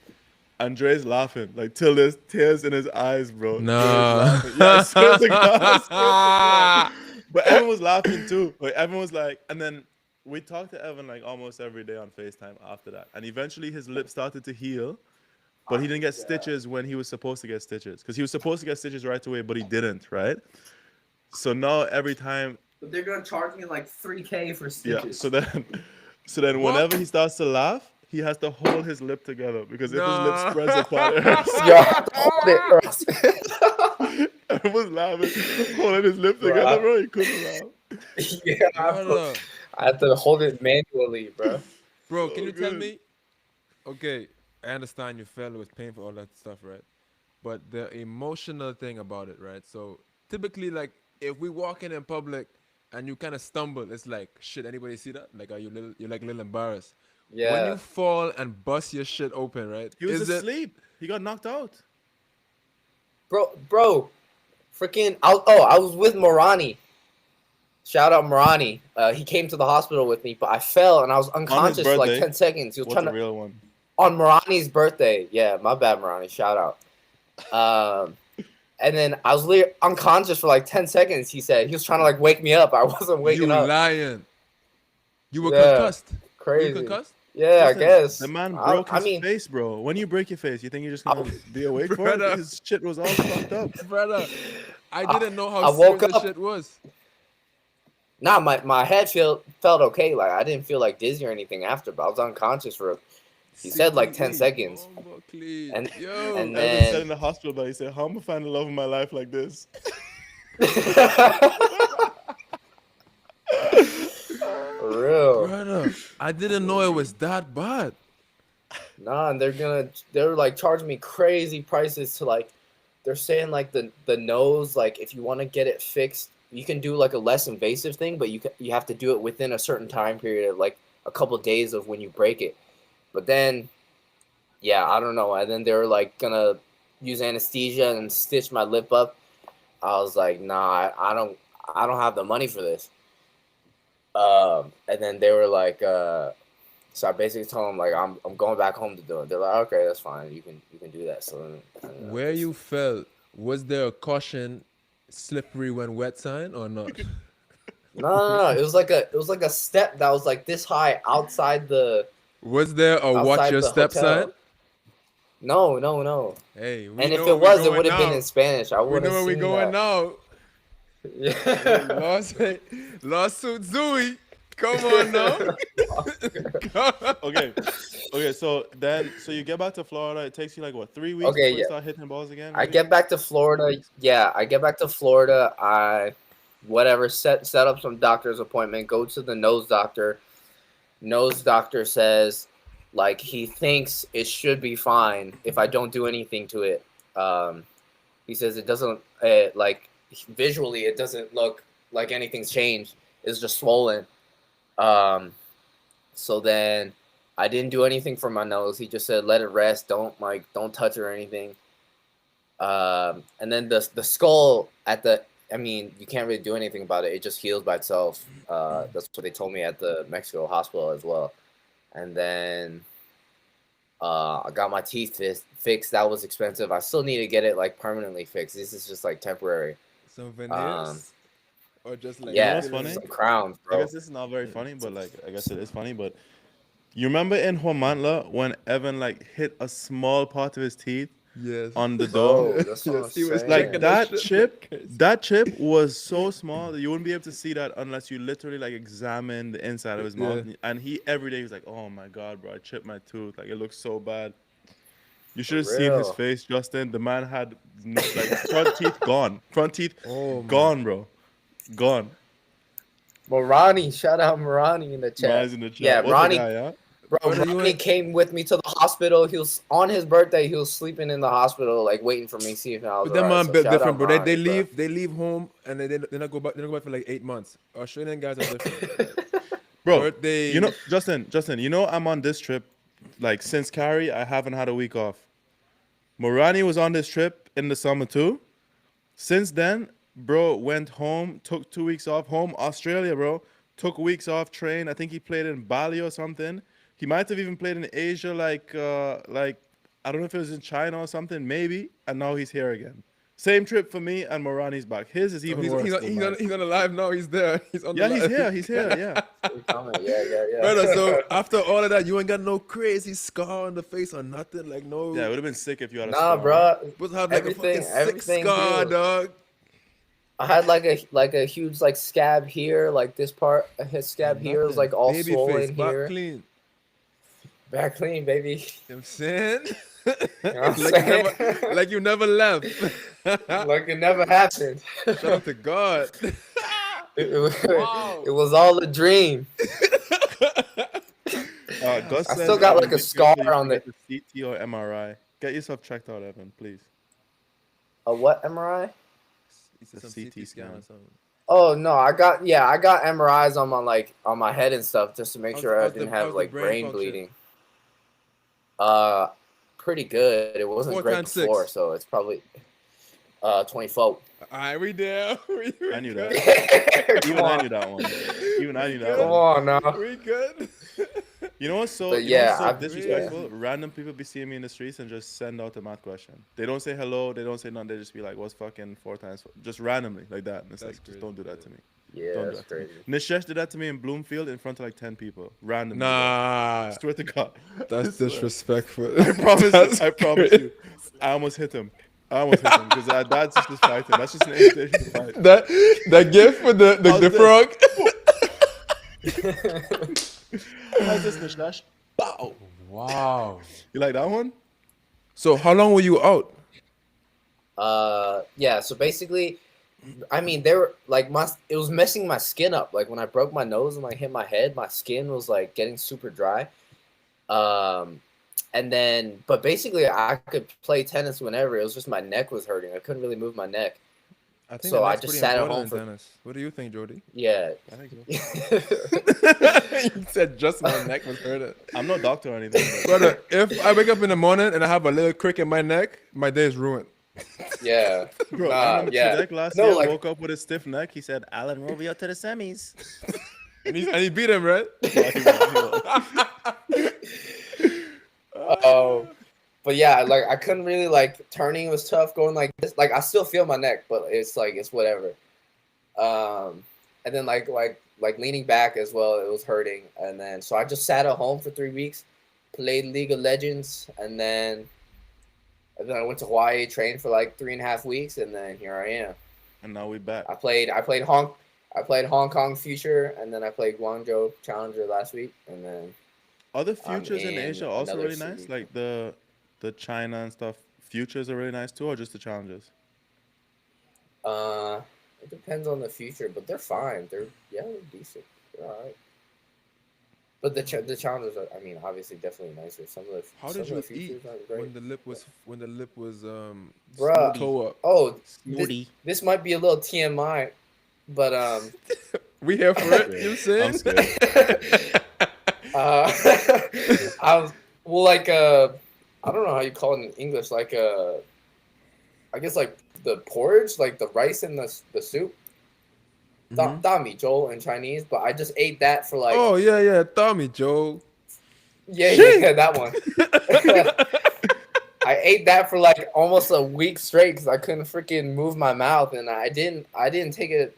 Andre's laughing like till there's tears in his eyes, bro. Dre's Nah. laughing. Yeah, I swear to God, I swear to God. But Evan was laughing too. Like Evan was like, and then we talked to Evan like almost every day on FaceTime after that. And eventually his lip started to heal, but he didn't get stitches when he was supposed to get stitches. Because he was supposed to get stitches right away, but he didn't, right? So now every time, But they're gonna charge me like 3K for yeah. stitches. So then What? whenever he starts to laugh, he has to hold his lip together because if his lip Nah. spreads apart, it hurts. Yo, I have to hold it, bro. Everyone's laughing, holding his lip Bro, together, bro. He couldn't laugh. Yeah, Brother. I have to hold it manually, bro. Bro, can So you tell good. me? Okay, I understand you felt it was painful, all that stuff, right? But the emotional thing about it, right? So typically, like, if we walk in public and you kind of stumble, it's like, shit, anybody see that? Like, you're like a little embarrassed. When you Yeah, fall and bust your shit open, right? He was Is it asleep. He got knocked out. bro, freaking. I was with Morani. Shout out Morani. He came to the hospital with me, but I fell and I was On his unconscious for like birthday. 10 seconds. He was What's trying the to real one? on Morani's birthday. Yeah, my bad, Morani. Shout out. And then I was literally unconscious for like 10 seconds. He said he was trying to like wake me up. I wasn't you waking up. lying? You were Yeah, concussed. Were you crazy. concussed? Yeah, I Listen, guess. the man I broke his mean, face, bro. When you break your face, you think you're just gonna be awake for it? Brother. His shit was all fucked up. Brother, I didn't know how I woke serious the up- shit was. nah, my head felt okay. Like I didn't feel like dizzy or anything after, but I was unconscious for. He said like 10 CTE. seconds. Oh, clean. And- Yo. and Evan then- said in the hospital, but he said, "How am I find the love of my life like this?" For real. Brother, I didn't know it was that bad. Nah, and they're like charging me crazy prices to like. They're saying like the nose, like if you want to get it fixed, you can do like a less invasive thing, but you have to do it within a certain time period, like a couple days of when you break it. But then, yeah, I don't know. And then they were like gonna use anesthesia and stitch my lip up. I was like, nah, I don't have the money for this. And then they were like, so I basically told them like I'm going back home to do it. They're like, okay, that's fine. You can do that. So Where you fell, was there a caution slippery when wet sign or not? No. It was like a step that was like this high outside the Was there a watch outside your the step hotel. sign? No. Hey, we And if know it where we was, it going would have been now. in Spanish. I We wouldn't know where we seen going that. now. Yeah. Lawsuit Zooey. Come on now. Okay. So you get back to Florida. It takes you like what 3 weeks Okay, before you yeah. start hitting balls again. I maybe? get back to Florida. Yeah, I get back to Florida. I set up some doctor's appointment. Go to the nose doctor. Nose doctor says like he thinks it should be fine if I don't do anything to it. He says it doesn't like visually it doesn't look like anything's changed. It's just swollen. So then I didn't do anything for my nose. He just said let it rest. Don't touch it or anything. And then the skull I mean, you can't really do anything about it. It just heals by itself. That's what they told me at the Mexico hospital as well. And then I got my teeth fixed. That was expensive. I still need to get it like permanently fixed. This is just like temporary. Some veneers? Or just like Yeah, what's funny? some crowns, I bro. guess this is not very funny, but like I guess it is funny. But you remember in Huamantla when Evan like hit a small part of his teeth Yes. on the Bro, door? that's what I'm Yes, he was saying. Like checking that shit. chip, that chip was so small that you wouldn't be able to see that unless you literally like examine the inside of his mouth. Yeah. And he every day was like, "Oh my god, bro, I chipped my tooth. Like it looks so bad." You should have For seen his real. face, Justin. The man had like front teeth gone, front teeth Oh, gone, bro, gone. Morani, shout out Morani in the chat. Man's in the chat. Yeah, What's the Ronnie, guy, yeah? bro, Brother, you Ronnie ain't- came with me to the hospital. He was on his birthday. He was sleeping in the hospital, like waiting for me, see if I was But them alright. man So built shout different, out bro. They Ronnie, bro. leave home and they not go back. They don't go back for like 8 months. Australian guys are different. Bro, Birthday. you know, Justin, you know I'm on this trip. Like since Cari, I haven't had a week off. Morani was on this trip in the summer too. Since then, bro, went home, took 2 weeks off, home, Australia, bro. Took weeks off, trained. I think he played in Bali or something. He might have even played in Asia, like I don't know if it was in China or something, maybe, and now he's here again. Same trip for me, and Morani's back. His is So even he's worse he's on, than he's on mine. he's on the live now. He's there. He's on the Yeah, he's live. here. He's here. Yeah. You comment. Yeah. Brother, so after all of that, you ain't got no crazy scar on the face or nothing. Like no, Yeah, it would have been sick if you had a Nah, scar. bro. supposed to have like a fucking sick Everything scar, healed. dog. I had like a huge like scab here, like this part, his scab here was Nothing. like all Baby swollen face, back here. clean. Back clean, baby. You know what I'm saying? You know what I'm like you saying? never, like you never left. Like it never happened. Shout out to God. It was all a dream. Gus I says, still got like be a careful scar if you on get the CT or MRI. Get yourself checked out, Evan, please. A what MRI? The Some CT scan. or something. Oh no, I got MRIs on my head and stuff just to make sure I How's didn't the have like brain brain function? bleeding. Pretty good. It wasn't 4 great times before, 6. so it's probably 24. Alright, we there. We I knew good. that. Come Even I on. knew that one. Even I knew that Come one. on now. We good. You know what's so, But you know what's yeah, so I've- disrespectful? Random people be seeing me in the streets and just send out the math question. They don't say hello. They don't say nothing. They just be like, "What's fucking 4 times 4?" Just randomly like that. And it's That's like, just crazy, don't do that to me. Yeah, Don't do that's that to me. crazy. Nishesh did that to me in Bloomfield in front of like 10 people. Randomly. bro. Nah, Swear to God. that's swear. disrespectful. I promise That's you. I promise crazy. you. I almost hit him. Because that's just fighting. That's just an invitation to fight. That gift for the How's this? frog. How's this, Nishesh? Bow. Wow. You like that one? So how long were you out? Yeah. So basically, I mean, they were like it was messing my skin up. Like when I broke my nose and like hit my head, my skin was like getting super dry. And then, but basically, I could play tennis whenever. It was just my neck was hurting. I couldn't really move my neck. I think So the I neck's just pretty sat at important home in tennis. What do you think, Jody? Yeah. I think so. You said just my neck was hurting. I'm no doctor or anything. But Brother, if I wake up in the morning and I have a little crick in my neck, my day is ruined. Yeah. bro, Nah, I remember yeah. Trudek last No, year like- woke up with a stiff neck. He said, Alan, we'll be out to the semis. And he beat him, right? But yeah, like I couldn't really like turning was tough going like this. Like I still feel my neck, but it's like it's whatever. And then like leaning back as well, it was hurting. And then so I just sat at home for 3 weeks, played League of Legends, and then I went to Hawaii, trained for like 3.5 weeks, and then here I am. And now we back. I played Hong Kong Future, and then I played Guangzhou Challenger last week, and then Other futures in in Asia also another really nice. city. Like the China and stuff. Futures are really nice too, or just the challenges? it depends on the future, but they're fine. They're decent. They're all right. But the challenges are, I mean, obviously definitely nicer. Some of the How some did of you the futures eat aren't great. when the lip was Bruh. toe up? Oh, Snooty. this might be a little TMI, but We here for it. You know what I'm I'm saying? scared. I was like I don't know how you call it in English, like I guess like the porridge, like the rice in the soup. Mhm. Dami Joel in Chinese, but I just ate that for like Oh yeah, Tommy Joe. yeah, that one. I ate that for like almost a week straight because I couldn't freaking move my mouth, and I didn't take a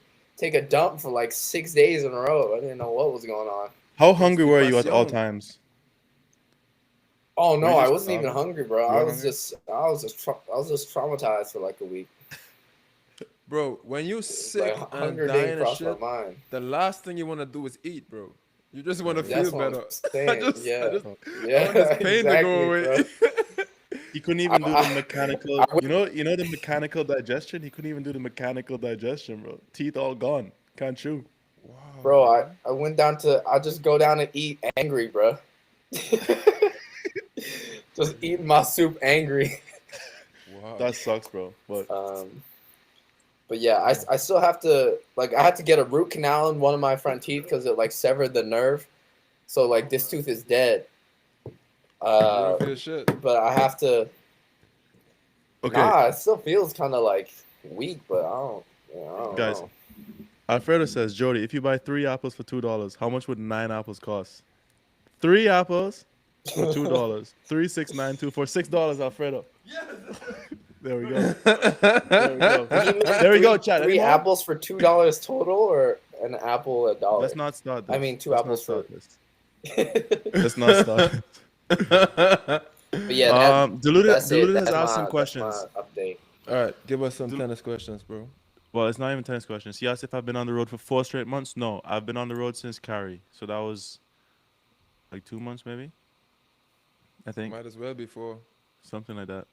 dump for like 6 days in a row. I didn't know what was going on. How hungry were you at all Constipación. times? Oh Were no, you I just wasn't even starving? hungry, bro. You I weren't was hungry? just traumatized for like a week. Bro, when you sick Like and hunger dying didn't and cross my shit, mind. the last thing you want to do is eat, bro. You just want to That's feel what better. I'm saying. Yeah. I Yeah, want this pain to go away. bro. He couldn't even do the I- mechanical. I You know the mechanical digestion. He couldn't even do the mechanical digestion, bro. Teeth all gone. Can't chew. Wow, Bro, I went down to I just go down and eat angry, bro. Just eating my soup angry. wow. That sucks, bro. But But yeah, I still have to like I had to get a root canal in one of my front teeth because it like severed the nerve. So like this tooth is dead. You don't Uh, feel shit. but I have to. okay, Nah, it still feels kind of like weak, but I don't Guys. know. Alfredo says, Jody, if you buy 3 apples for $2, how much would 9 apples cost? 3 apples for $2. 36924 $6, Alfredo. Yes. There we go. There we go. Did he make There we go, chat. Three Any more? apples for $2 total, or an apple $1? Let's not start this. I mean, two Let's apples not for. start this. Let's not start. But yeah, Deluded that's it. has That's asked some my questions. update. All right, give us some tennis questions, bro. Well, it's not even tennis questions. He asked if I've been on the road for 4 straight months. No, I've been on the road since Cari. So that was like 2 months, maybe. I think Might as well before. something like that.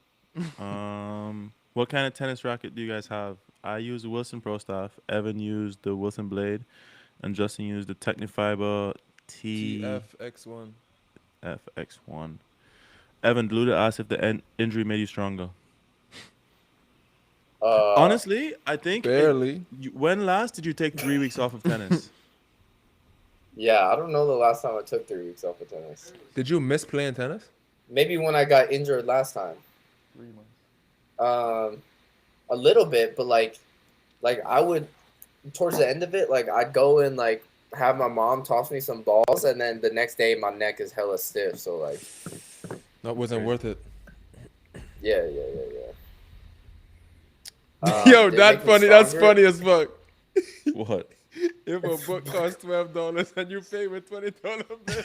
What kind of tennis racket do you guys have? I use the Wilson Pro Staff. Evan used the Wilson Blade, and Justin used the Technifiber TFX1. FX1. Evan Deluded asked if the injury made you stronger. Honestly, I think Barely. when last did you take 3 weeks off of tennis? Yeah, I don't know the last time I took 3 weeks off of tennis. Did you miss playing tennis? Maybe when I got injured last time. 3 months. A little bit, but like I would towards the end of it, like I'd go and like have my mom toss me some balls, and then the next day my neck is hella stiff. So like, That wasn't worth it. yeah. Yo, did it that make me funny. That's stronger? funny as fuck. What? If a book costs $12 and you pay with $20 bill.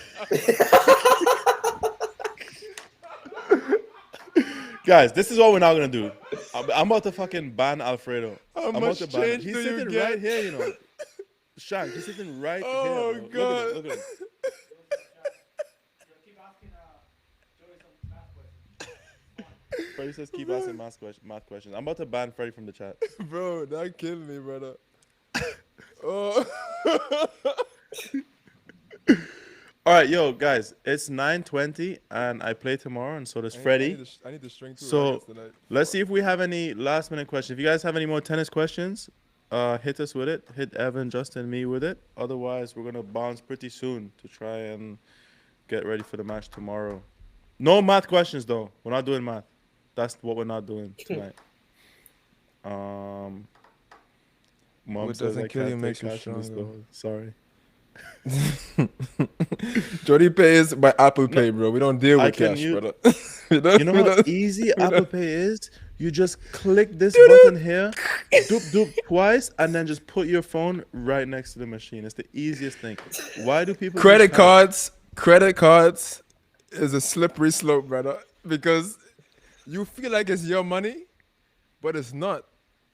Guys, this is what we're not gonna do. I'm about to fucking ban Alfredo. How I'm much about to ban him. change He's do you sitting get? right here, you know. Shank, he's sitting right Oh, here. Bro. God. Look at him. Keep asking Jody some math questions. Freddie says keep asking math questions. I'm about to ban Freddie from the chat. Bro, that killed me, brother. Oh. All right, yo, guys, it's 9:20 and I play tomorrow, and so does Freddie. I need to string two So rackets tonight. let's see if we have any last minute questions. If you guys have any more tennis questions, hit us with it. Hit Evan, Justin, me with it. Otherwise, we're gonna bounce pretty soon to try and get ready for the match tomorrow. No math questions though. We're not doing math. That's what we're not doing tonight. Mom What says doesn't I kill you can't makes take you cash in the stronger. store. Sorry. Jody pays by Apple Pay, bro. We don't deal I with can cash, use- brother. You know how easy Apple Pay is? You just click this button here, doop twice, and then just put your phone right next to the machine. It's the easiest thing. Why do people Credit use credit cards is a slippery slope, brother. Because you feel like it's your money, but it's not.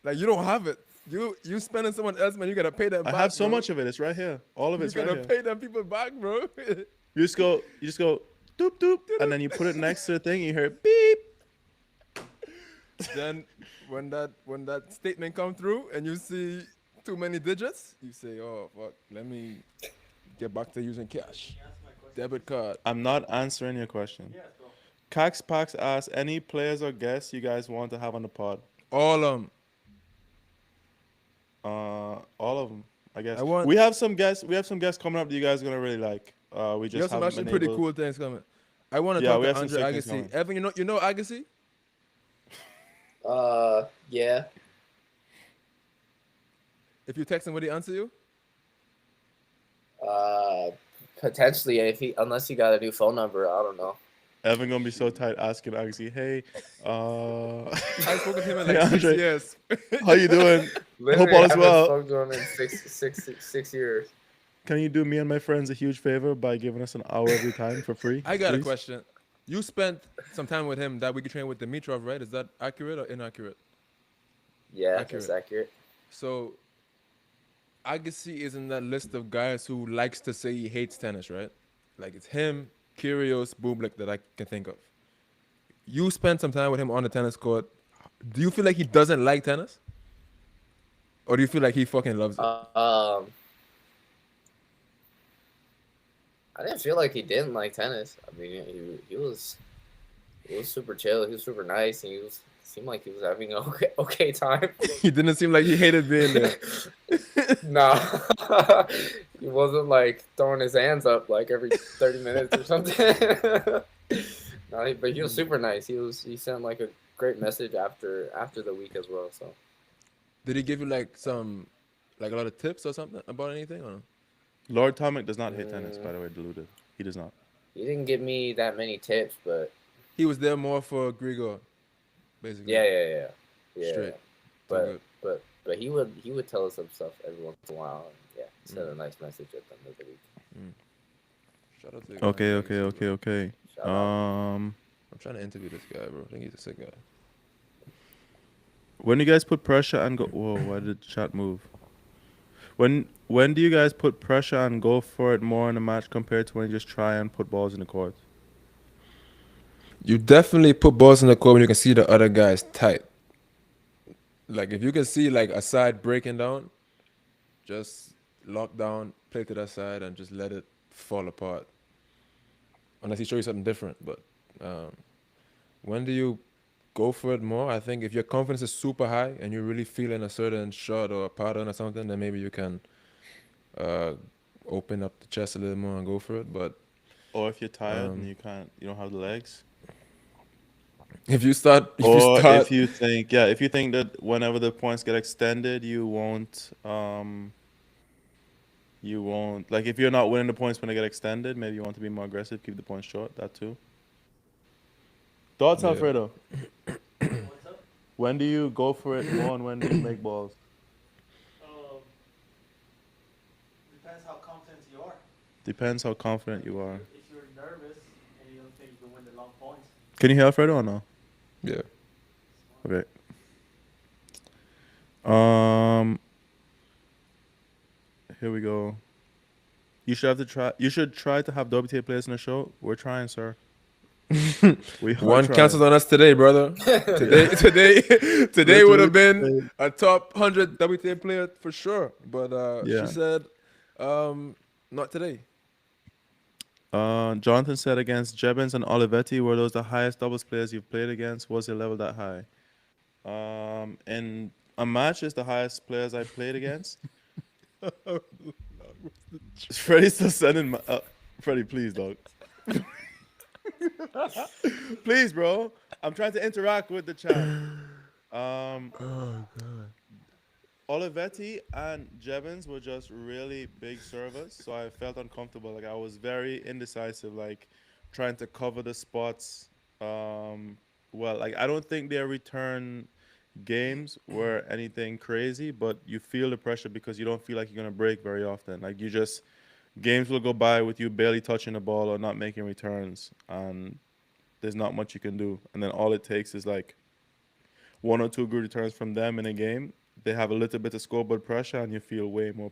Like you don't have it. You spending someone else money, you gotta pay them I back. have so bro. much of it. It's right here. All of You it's right gotta here. pay them people back, bro. You just go doop doop, and then you put it next to the thing. And you hear beep. Then when that statement come through and you see too many digits, you say, "Oh fuck, let me get back to using cash, debit card." I'm not answering your question. Cax Pax asks any players or guests you guys want to have on the pod. All All of them, I guess. I want- We have some guests. We have some guests coming up that you guys are gonna really like. We you just have some haven't actually been pretty able- cool things coming. I want to Yeah, talk we to have some Andre sick things Agassi. coming. Evan, you know Agassi? Yeah. If you text him, would he answer you? Potentially, unless he got a new phone number, I don't know. Evan gonna be so tight asking Agassi, hey, I spoke with him in Hey, like 6 Andre. years. how you doing? Literally, all is I haven't well. spoken to him in six years. Can you do me and my friends a huge favor by giving us an hour every time for free? I got a please? question. You spent some time with him that week you trained with Dimitrov, right? Is that accurate or inaccurate? Yeah, Accurate. that's accurate. So, Agassi is in that list of guys who likes to say he hates tennis, right? Like it's him, Kyrgios, Bublik that I can think of. You spent some time with him on the tennis court. Do you feel like he doesn't like tennis? Or do you feel like he fucking loves it? I didn't feel like he didn't like tennis. I mean, he was super chill. He was super nice, and seemed like he was having an okay time. He didn't seem like he hated being there. Nah, he wasn't like throwing his hands up like every 30 minutes or something. No, but he was super nice. He sent like a great message after the week as well. So Did he give you like a lot of tips or something about anything? Or no? Lord Tomic does not hate tennis, by the way, Deluded. He does not. He didn't give me that many tips, but He was there more for Grigor, basically. yeah. Straight. So But good. but he would tell us some stuff every once in a while. And yeah, send a nice message at the end of the week. Shout out to the guy. Okay, Thanks, okay, bro. okay, okay. Shout out. Um, I'm trying to interview this guy, bro. I think he's a sick guy. when you guys put pressure and go, whoa, why did the chat move? When do you guys put pressure and go for it more in a match compared to when you just try and put balls in the court? You definitely put balls in the court when you can see the other guy's tight. Like if you can see like a side breaking down, just lock down, play to that side, and just let it fall apart. Unless he shows you something different. But when do you go for it more? I think if your confidence is super high and you're really feeling a certain shot or a pattern or something, then maybe you can open up the chest a little more and go for it. But Or if you're tired and you don't have the legs. if you start, Or if you think that whenever the points get extended, you won't like if you're not winning the points when they get extended, maybe you want to be more aggressive, keep the points short. That too. Thoughts, Yeah. Alfredo? What's up? When do you go for it more and when do you make balls? Depends how confident you are. Depends how confident you are. If you're nervous and you don't think you can win the long points, Can you hear Alfredo or no? Yeah. Okay. Here we go. You should try to have WTA players in the show. We're trying, sir. We are One trying. cancelled on us today, brother. Today would have been a top 100 WTA player for sure. But Yeah. she said, not today. Jonathan said against Jebens and Olivetti, were those the highest doubles players you've played against? Was your level that high? In a match is the highest players I played against. Freddie's still sending Freddie, please, dog. Please, bro. I'm trying to interact with the chat. Olivetti and Jevons were just really big servers, so I felt uncomfortable. Like I was very indecisive, like trying to cover the spots. Well, like I don't think their return games were anything crazy, but you feel the pressure because you don't feel like you're gonna break very often. Like you just games will go by with you barely touching the ball or not making returns, and there's not much you can do. And then all it takes is like one or two good returns from them in a game. They have a little bit of scoreboard pressure, and you feel way more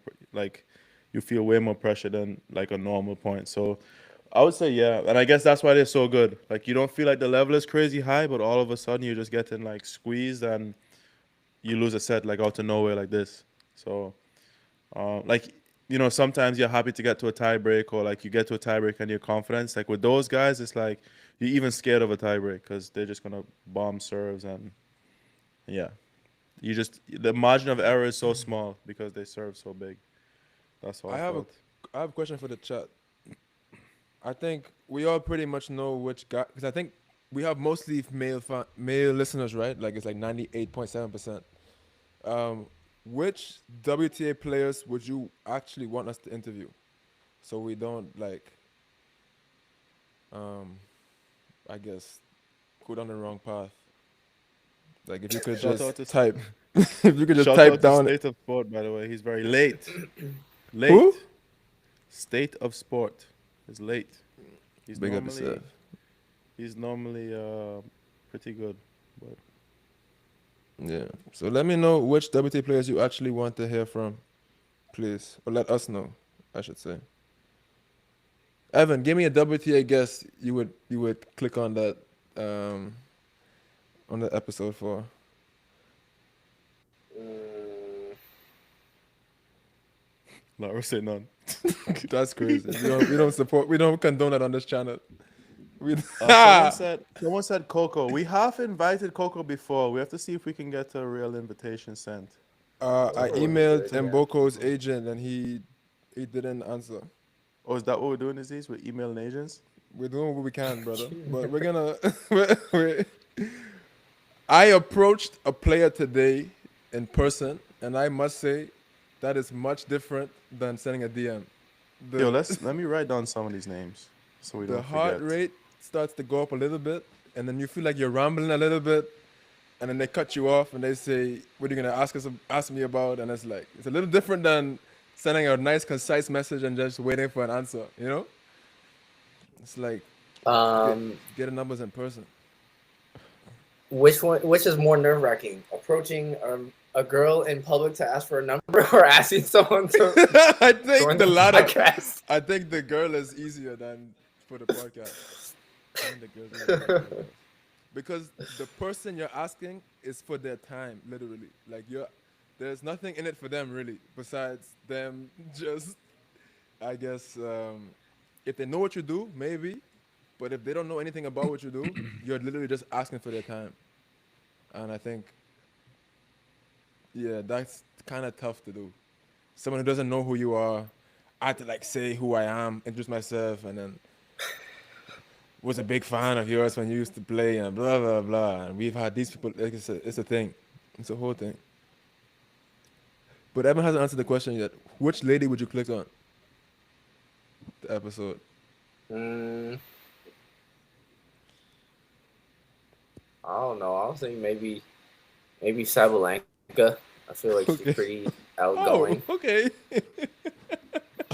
pressure than like a normal point. So I would say yeah, and I guess that's why they're so good. Like you don't feel like the level is crazy high, but all of a sudden you're just getting like squeezed and you lose a set like out of nowhere like this. So like sometimes you're happy to get to a tie break or like you get to a tie break and you're confident. Like with those guys, it's like you're even scared of a tie break because they're just gonna bomb serves and yeah. The margin of error is so small because they serve so big. That's all. I have a question for the chat. I think we all pretty much know which guy, because I think we have mostly male listeners, right? Like it's like 98.7%. Which WTA players would you actually want us to interview, so we don't like, I guess, go down the wrong path? Like if you could just type, if you could just type down. State of Sport, by the way, he's very late. Who? State of Sport is late. He's Big up yourself. He's normally pretty good, but yeah. So let me know which WTA players you actually want to hear from, please, or let us know, I should say. Evan, give me a WTA guest you would click on that on the episode for. Lara say none. That's crazy. We don't condone that on this channel. Someone said Coco. We have invited Coco before. We have to see if we can get a real invitation sent. I emailed Mboko's agent and he didn't answer. Oh, is that what we're doing these days? We're emailing agents? We're doing what we can, brother. But we're gonna I approached a player today in person, and I must say that is much different than sending a DM. Yo, let me write down some of these names. So we the don't heart forget. rate starts to go up a little bit, and then you feel like you're rambling a little bit, and then they cut you off and they say, "What are you gonna ask me about?" And it's like it's a little different than sending a nice, concise message and just waiting for an answer. You know, it's like get the numbers in person. Which is more nerve wracking? Approaching a girl in public to ask for a number, or asking someone to I think join the the latter. podcast? I think the girl is easier than for the podcast. I think the girl's easier for the podcast. Because the person you're asking is for their time, literally. Like there's nothing in it for them really, besides them just, I guess, if they know what you do, maybe, but if they don't know anything about what you do, you're literally just asking for their time. And I think, yeah, that's kind of tough to do. Someone who doesn't know who you are, I had to like say who I am, introduce myself, and then was a big fan of yours when you used to play and blah blah blah. And we've had these people. Like it's a thing. It's a whole thing. But Evan hasn't answered the question yet. Which lady would you click on? The episode. I don't know. I was thinking maybe Sabalenka. I feel like Okay. she's pretty outgoing. Oh, okay.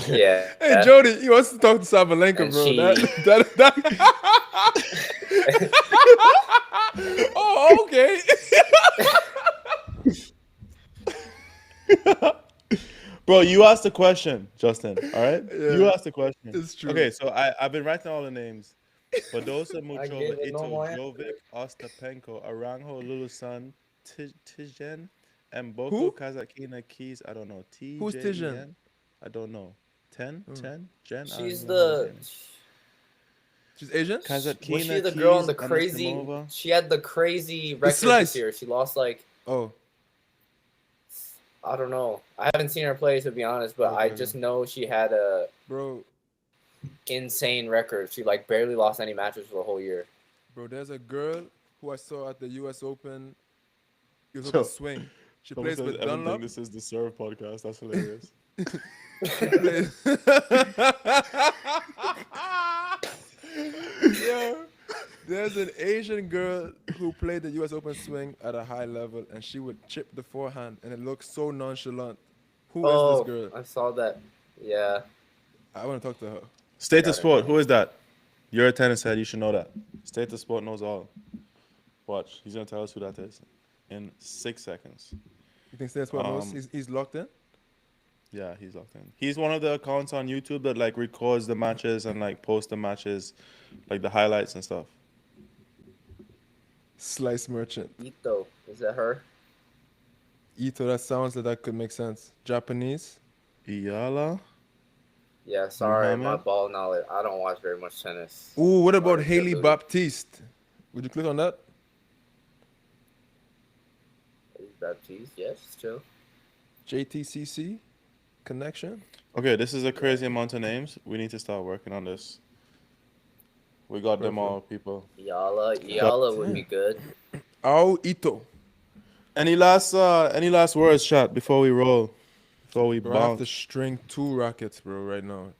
Yeah. Hey Jody, he wants to talk to Sabalenka, And bro. she- That. Oh, okay. Bro, you asked the question, Justin. All right, Yeah, you asked the question. it's true. Okay, so I've been writing all the names. Badosa, I gave Muchova, it Ito, normal answer. Jovic, Ostapenko, Aranjo, Lulusan, Tijen, Who? Mboko, Kazakina, Keys. I don't know. Who's Tijen? I don't know. 10? Jen? I don't She's even know how to the. say it. She's Asian? Kazakina, Was she the girl in the Keys, crazy? Anasimova. She had the crazy record slice. this year. She lost like Oh, I don't know. I haven't seen her play to be honest, but I Okay. just know she had a bro, insane record. She like barely lost any matches for the whole year. there's a girl who I saw at the U.S. Open. US Yo, Open swing. She Someone plays says with Evan think Dunlop. this is the Serve podcast. That's hilarious. Yeah. There's an Asian girl who played the U.S. Open swing at a high level, and she would chip the forehand, and it looks so nonchalant. Who is Oh, this girl? I saw that. Yeah. I want to talk to her. State Got of it. Sport. Who is that? You're a tennis head. You should know that. State of Sport knows all. Watch. He's gonna tell us who that is in 6 seconds. You think State Sport knows he's locked in? Yeah, he's locked in. He's one of the accounts on YouTube that like records the matches and like posts the matches, like the highlights and stuff. Slice merchant. Ito. Is that her? Ito, that sounds like that could make sense. Japanese? Iyala. Yeah, sorry, my Muhammad? ball knowledge. I don't watch very much tennis. Ooh, what about Sorry, Haley Jody. Baptiste? Would you click on that? Baptiste, yes, chill. JTCC connection? Okay, this is a crazy amount of names. We need to start working on this. We got them all, people. Yala would be good. Ao Ito. Any last words, chat, before we roll? Before we Bro, I have to bounce? string 2 rackets, bro, right now.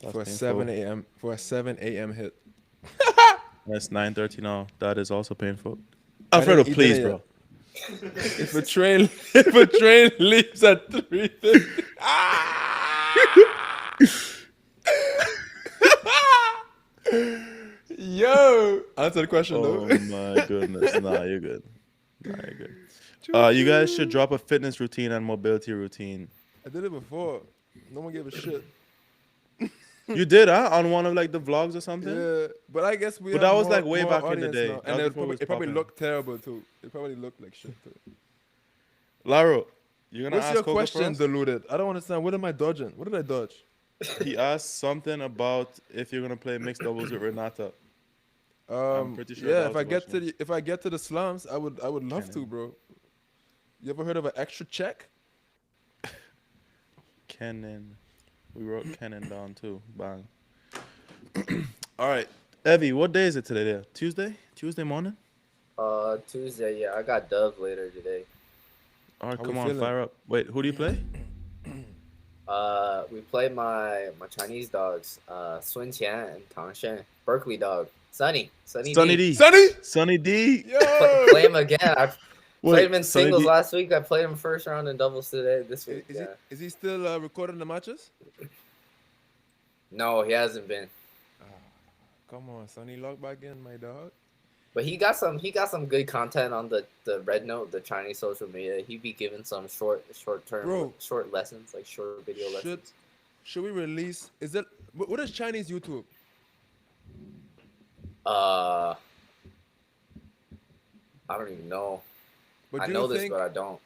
That's For a painful. 7 a.m. For a 7 a.m. hit. It's 9:30 now. That is also painful. I Alfredo, didn't eat please, dinner bro. If a train leaves at 3:50. Yo! Answer the question Oh though. my goodness. Nah, you're good. Nah, you're good. You guys should drop a fitness routine and mobility routine. I did it before. No one gave a shit. You did, huh? On one of like the vlogs or something? Yeah, but I guess we. But have that was, more- like, way more back in the audience day. now. That And was it before it was probably popping. looked terrible too. It probably looked like shit too. Laro, you're gonna What's ask your Coco question, first? Deluded? I don't understand. What am I dodging? What did I dodge? He asked something about if you're gonna play mixed doubles with Renata. I'm pretty sure Yeah, that if was I the get to question. if I get to the slums, I would love to, Cannon. bro. You ever heard of an extra check? Kenan. We wrote Kenan down too. Bang. All right. Evie, what day is it today there? Tuesday? Tuesday morning? Tuesday, yeah, I got Dove later today. All right, How come we on, feeling? fire up. Wait, who do you play? We played my Chinese dogs, Sun Qian and Tang Shen. Berkeley dog, Sunny Sunny D. D. Sonny, Sunny D. Play yo, him again. I played him in Sunny singles D. last week. I played him first round in doubles today. This week, is yeah. he still recording the matches? No, he hasn't been. Come on, Sonny, log back in, my dog. But he got some good content on the Red Note, the Chinese social media. He be giving some short term Bro. short lessons, like short video lessons. Should we release? Is that what is Chinese YouTube? I don't even know. But I do know you this, think but I don't.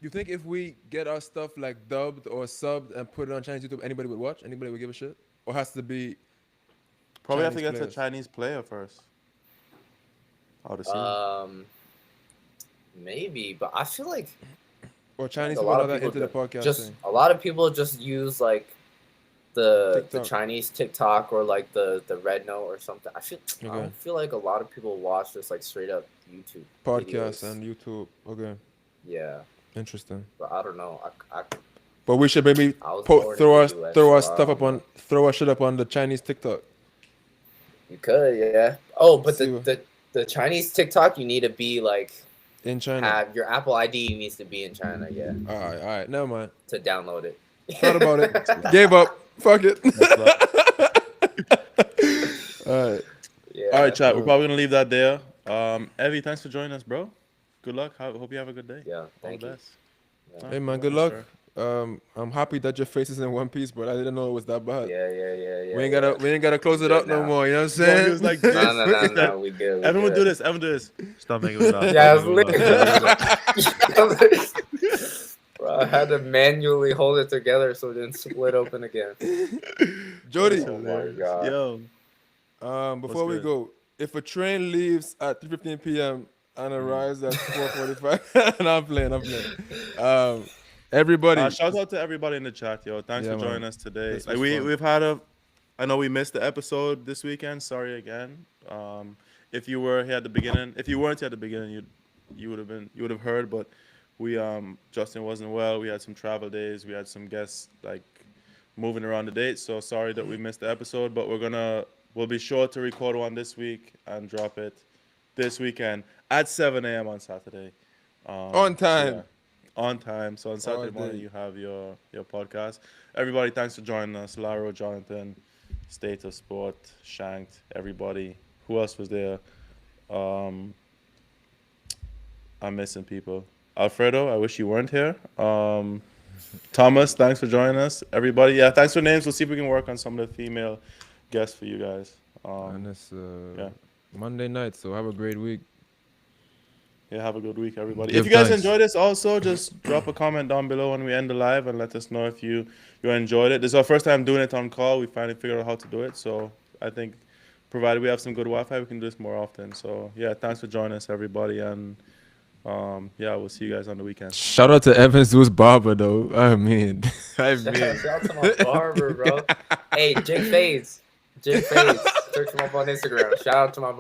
you think if we get our stuff like dubbed or subbed and put it on Chinese YouTube, anybody would watch? Anybody would give a shit? Or has to be Probably have to Chinese get to players? Chinese player first. I would assume. Maybe, but I feel like or Chinese a people lot are of not people into the podcast just thing? a lot of people just use like the TikTok. Chinese TikTok or like the Red Note or something. I Okay. don't feel like a lot of people watch just like straight up YouTube Podcast videos. and YouTube. Okay, Yeah, interesting. but I don't know. I But we should maybe I was born throw in our the US, throw our so I stuff don't up on know. throw our shit up on the Chinese TikTok. You could, yeah. Oh, but See the Chinese TikTok, you need to be like In China. have your Apple ID needs to be in China, yeah, All right, never mind. to download it. Thought about it. Gave up. Fuck it. All right. Yeah. All right, chat. We're Cool. probably gonna leave that there. Evie, thanks for joining us, bro. Good luck. Hope you have a good day. Yeah. All Thank the you. best. Yeah. Hey man, good luck. I'm happy that your face is in one piece, but I didn't know it was that bad. Yeah. We ain't gotta close it Good up no now. more. You know what I'm Bro, saying? he was like this. No. We good. We Everyone good. do this. Everyone do this. Stop making me laugh. Yeah, Stop making me laugh. Bro, I had to manually hold it together so it didn't split open again. Jody, Oh my god. Yo. before we good? go, if a train leaves at 3:15 p.m. and arrives at 4:45, and I'm playing. Everybody, Shout out to everybody in the chat, yo. Thanks Yeah, for joining man. us today. This Like was fun. we've had I know we missed the episode this weekend. Sorry again. If you were here at the beginning, if you weren't here at the beginning, you would have heard. But we Justin wasn't well. We had some travel days. We had some guests like moving around the dates. So sorry that we missed the episode. But we'll be sure to record one this week and drop it this weekend at 7 a.m. on Saturday. On time. yeah, on time. So on Saturday day. morning you have your podcast. Everybody, thanks for joining us. Laro, Jonathan, State of Sport, Shanked, everybody. Who else was there? I'm missing people. Alfredo, I wish you weren't here. Thomas, thanks for joining us. Everybody, yeah, thanks for names. We'll see if we can work on some of the female guests for you guys. and it's yeah. Monday night, so have a great week. Yeah, have a good week, everybody. Give If you guys thanks. enjoyed this, also just drop a comment down below when we end the live and let us know if you enjoyed it. This is our first time doing it on call. We finally figured out how to do it, so I think provided we have some good Wi-Fi, we can do this more often. So yeah, thanks for joining us, everybody, and yeah, we'll see you guys on the weekend. Shout out to Evan Zeus Barber though. I mean. Shout out to my barber, bro. Hey, Jake Fades. Search him up on Instagram. Shout out to my barber.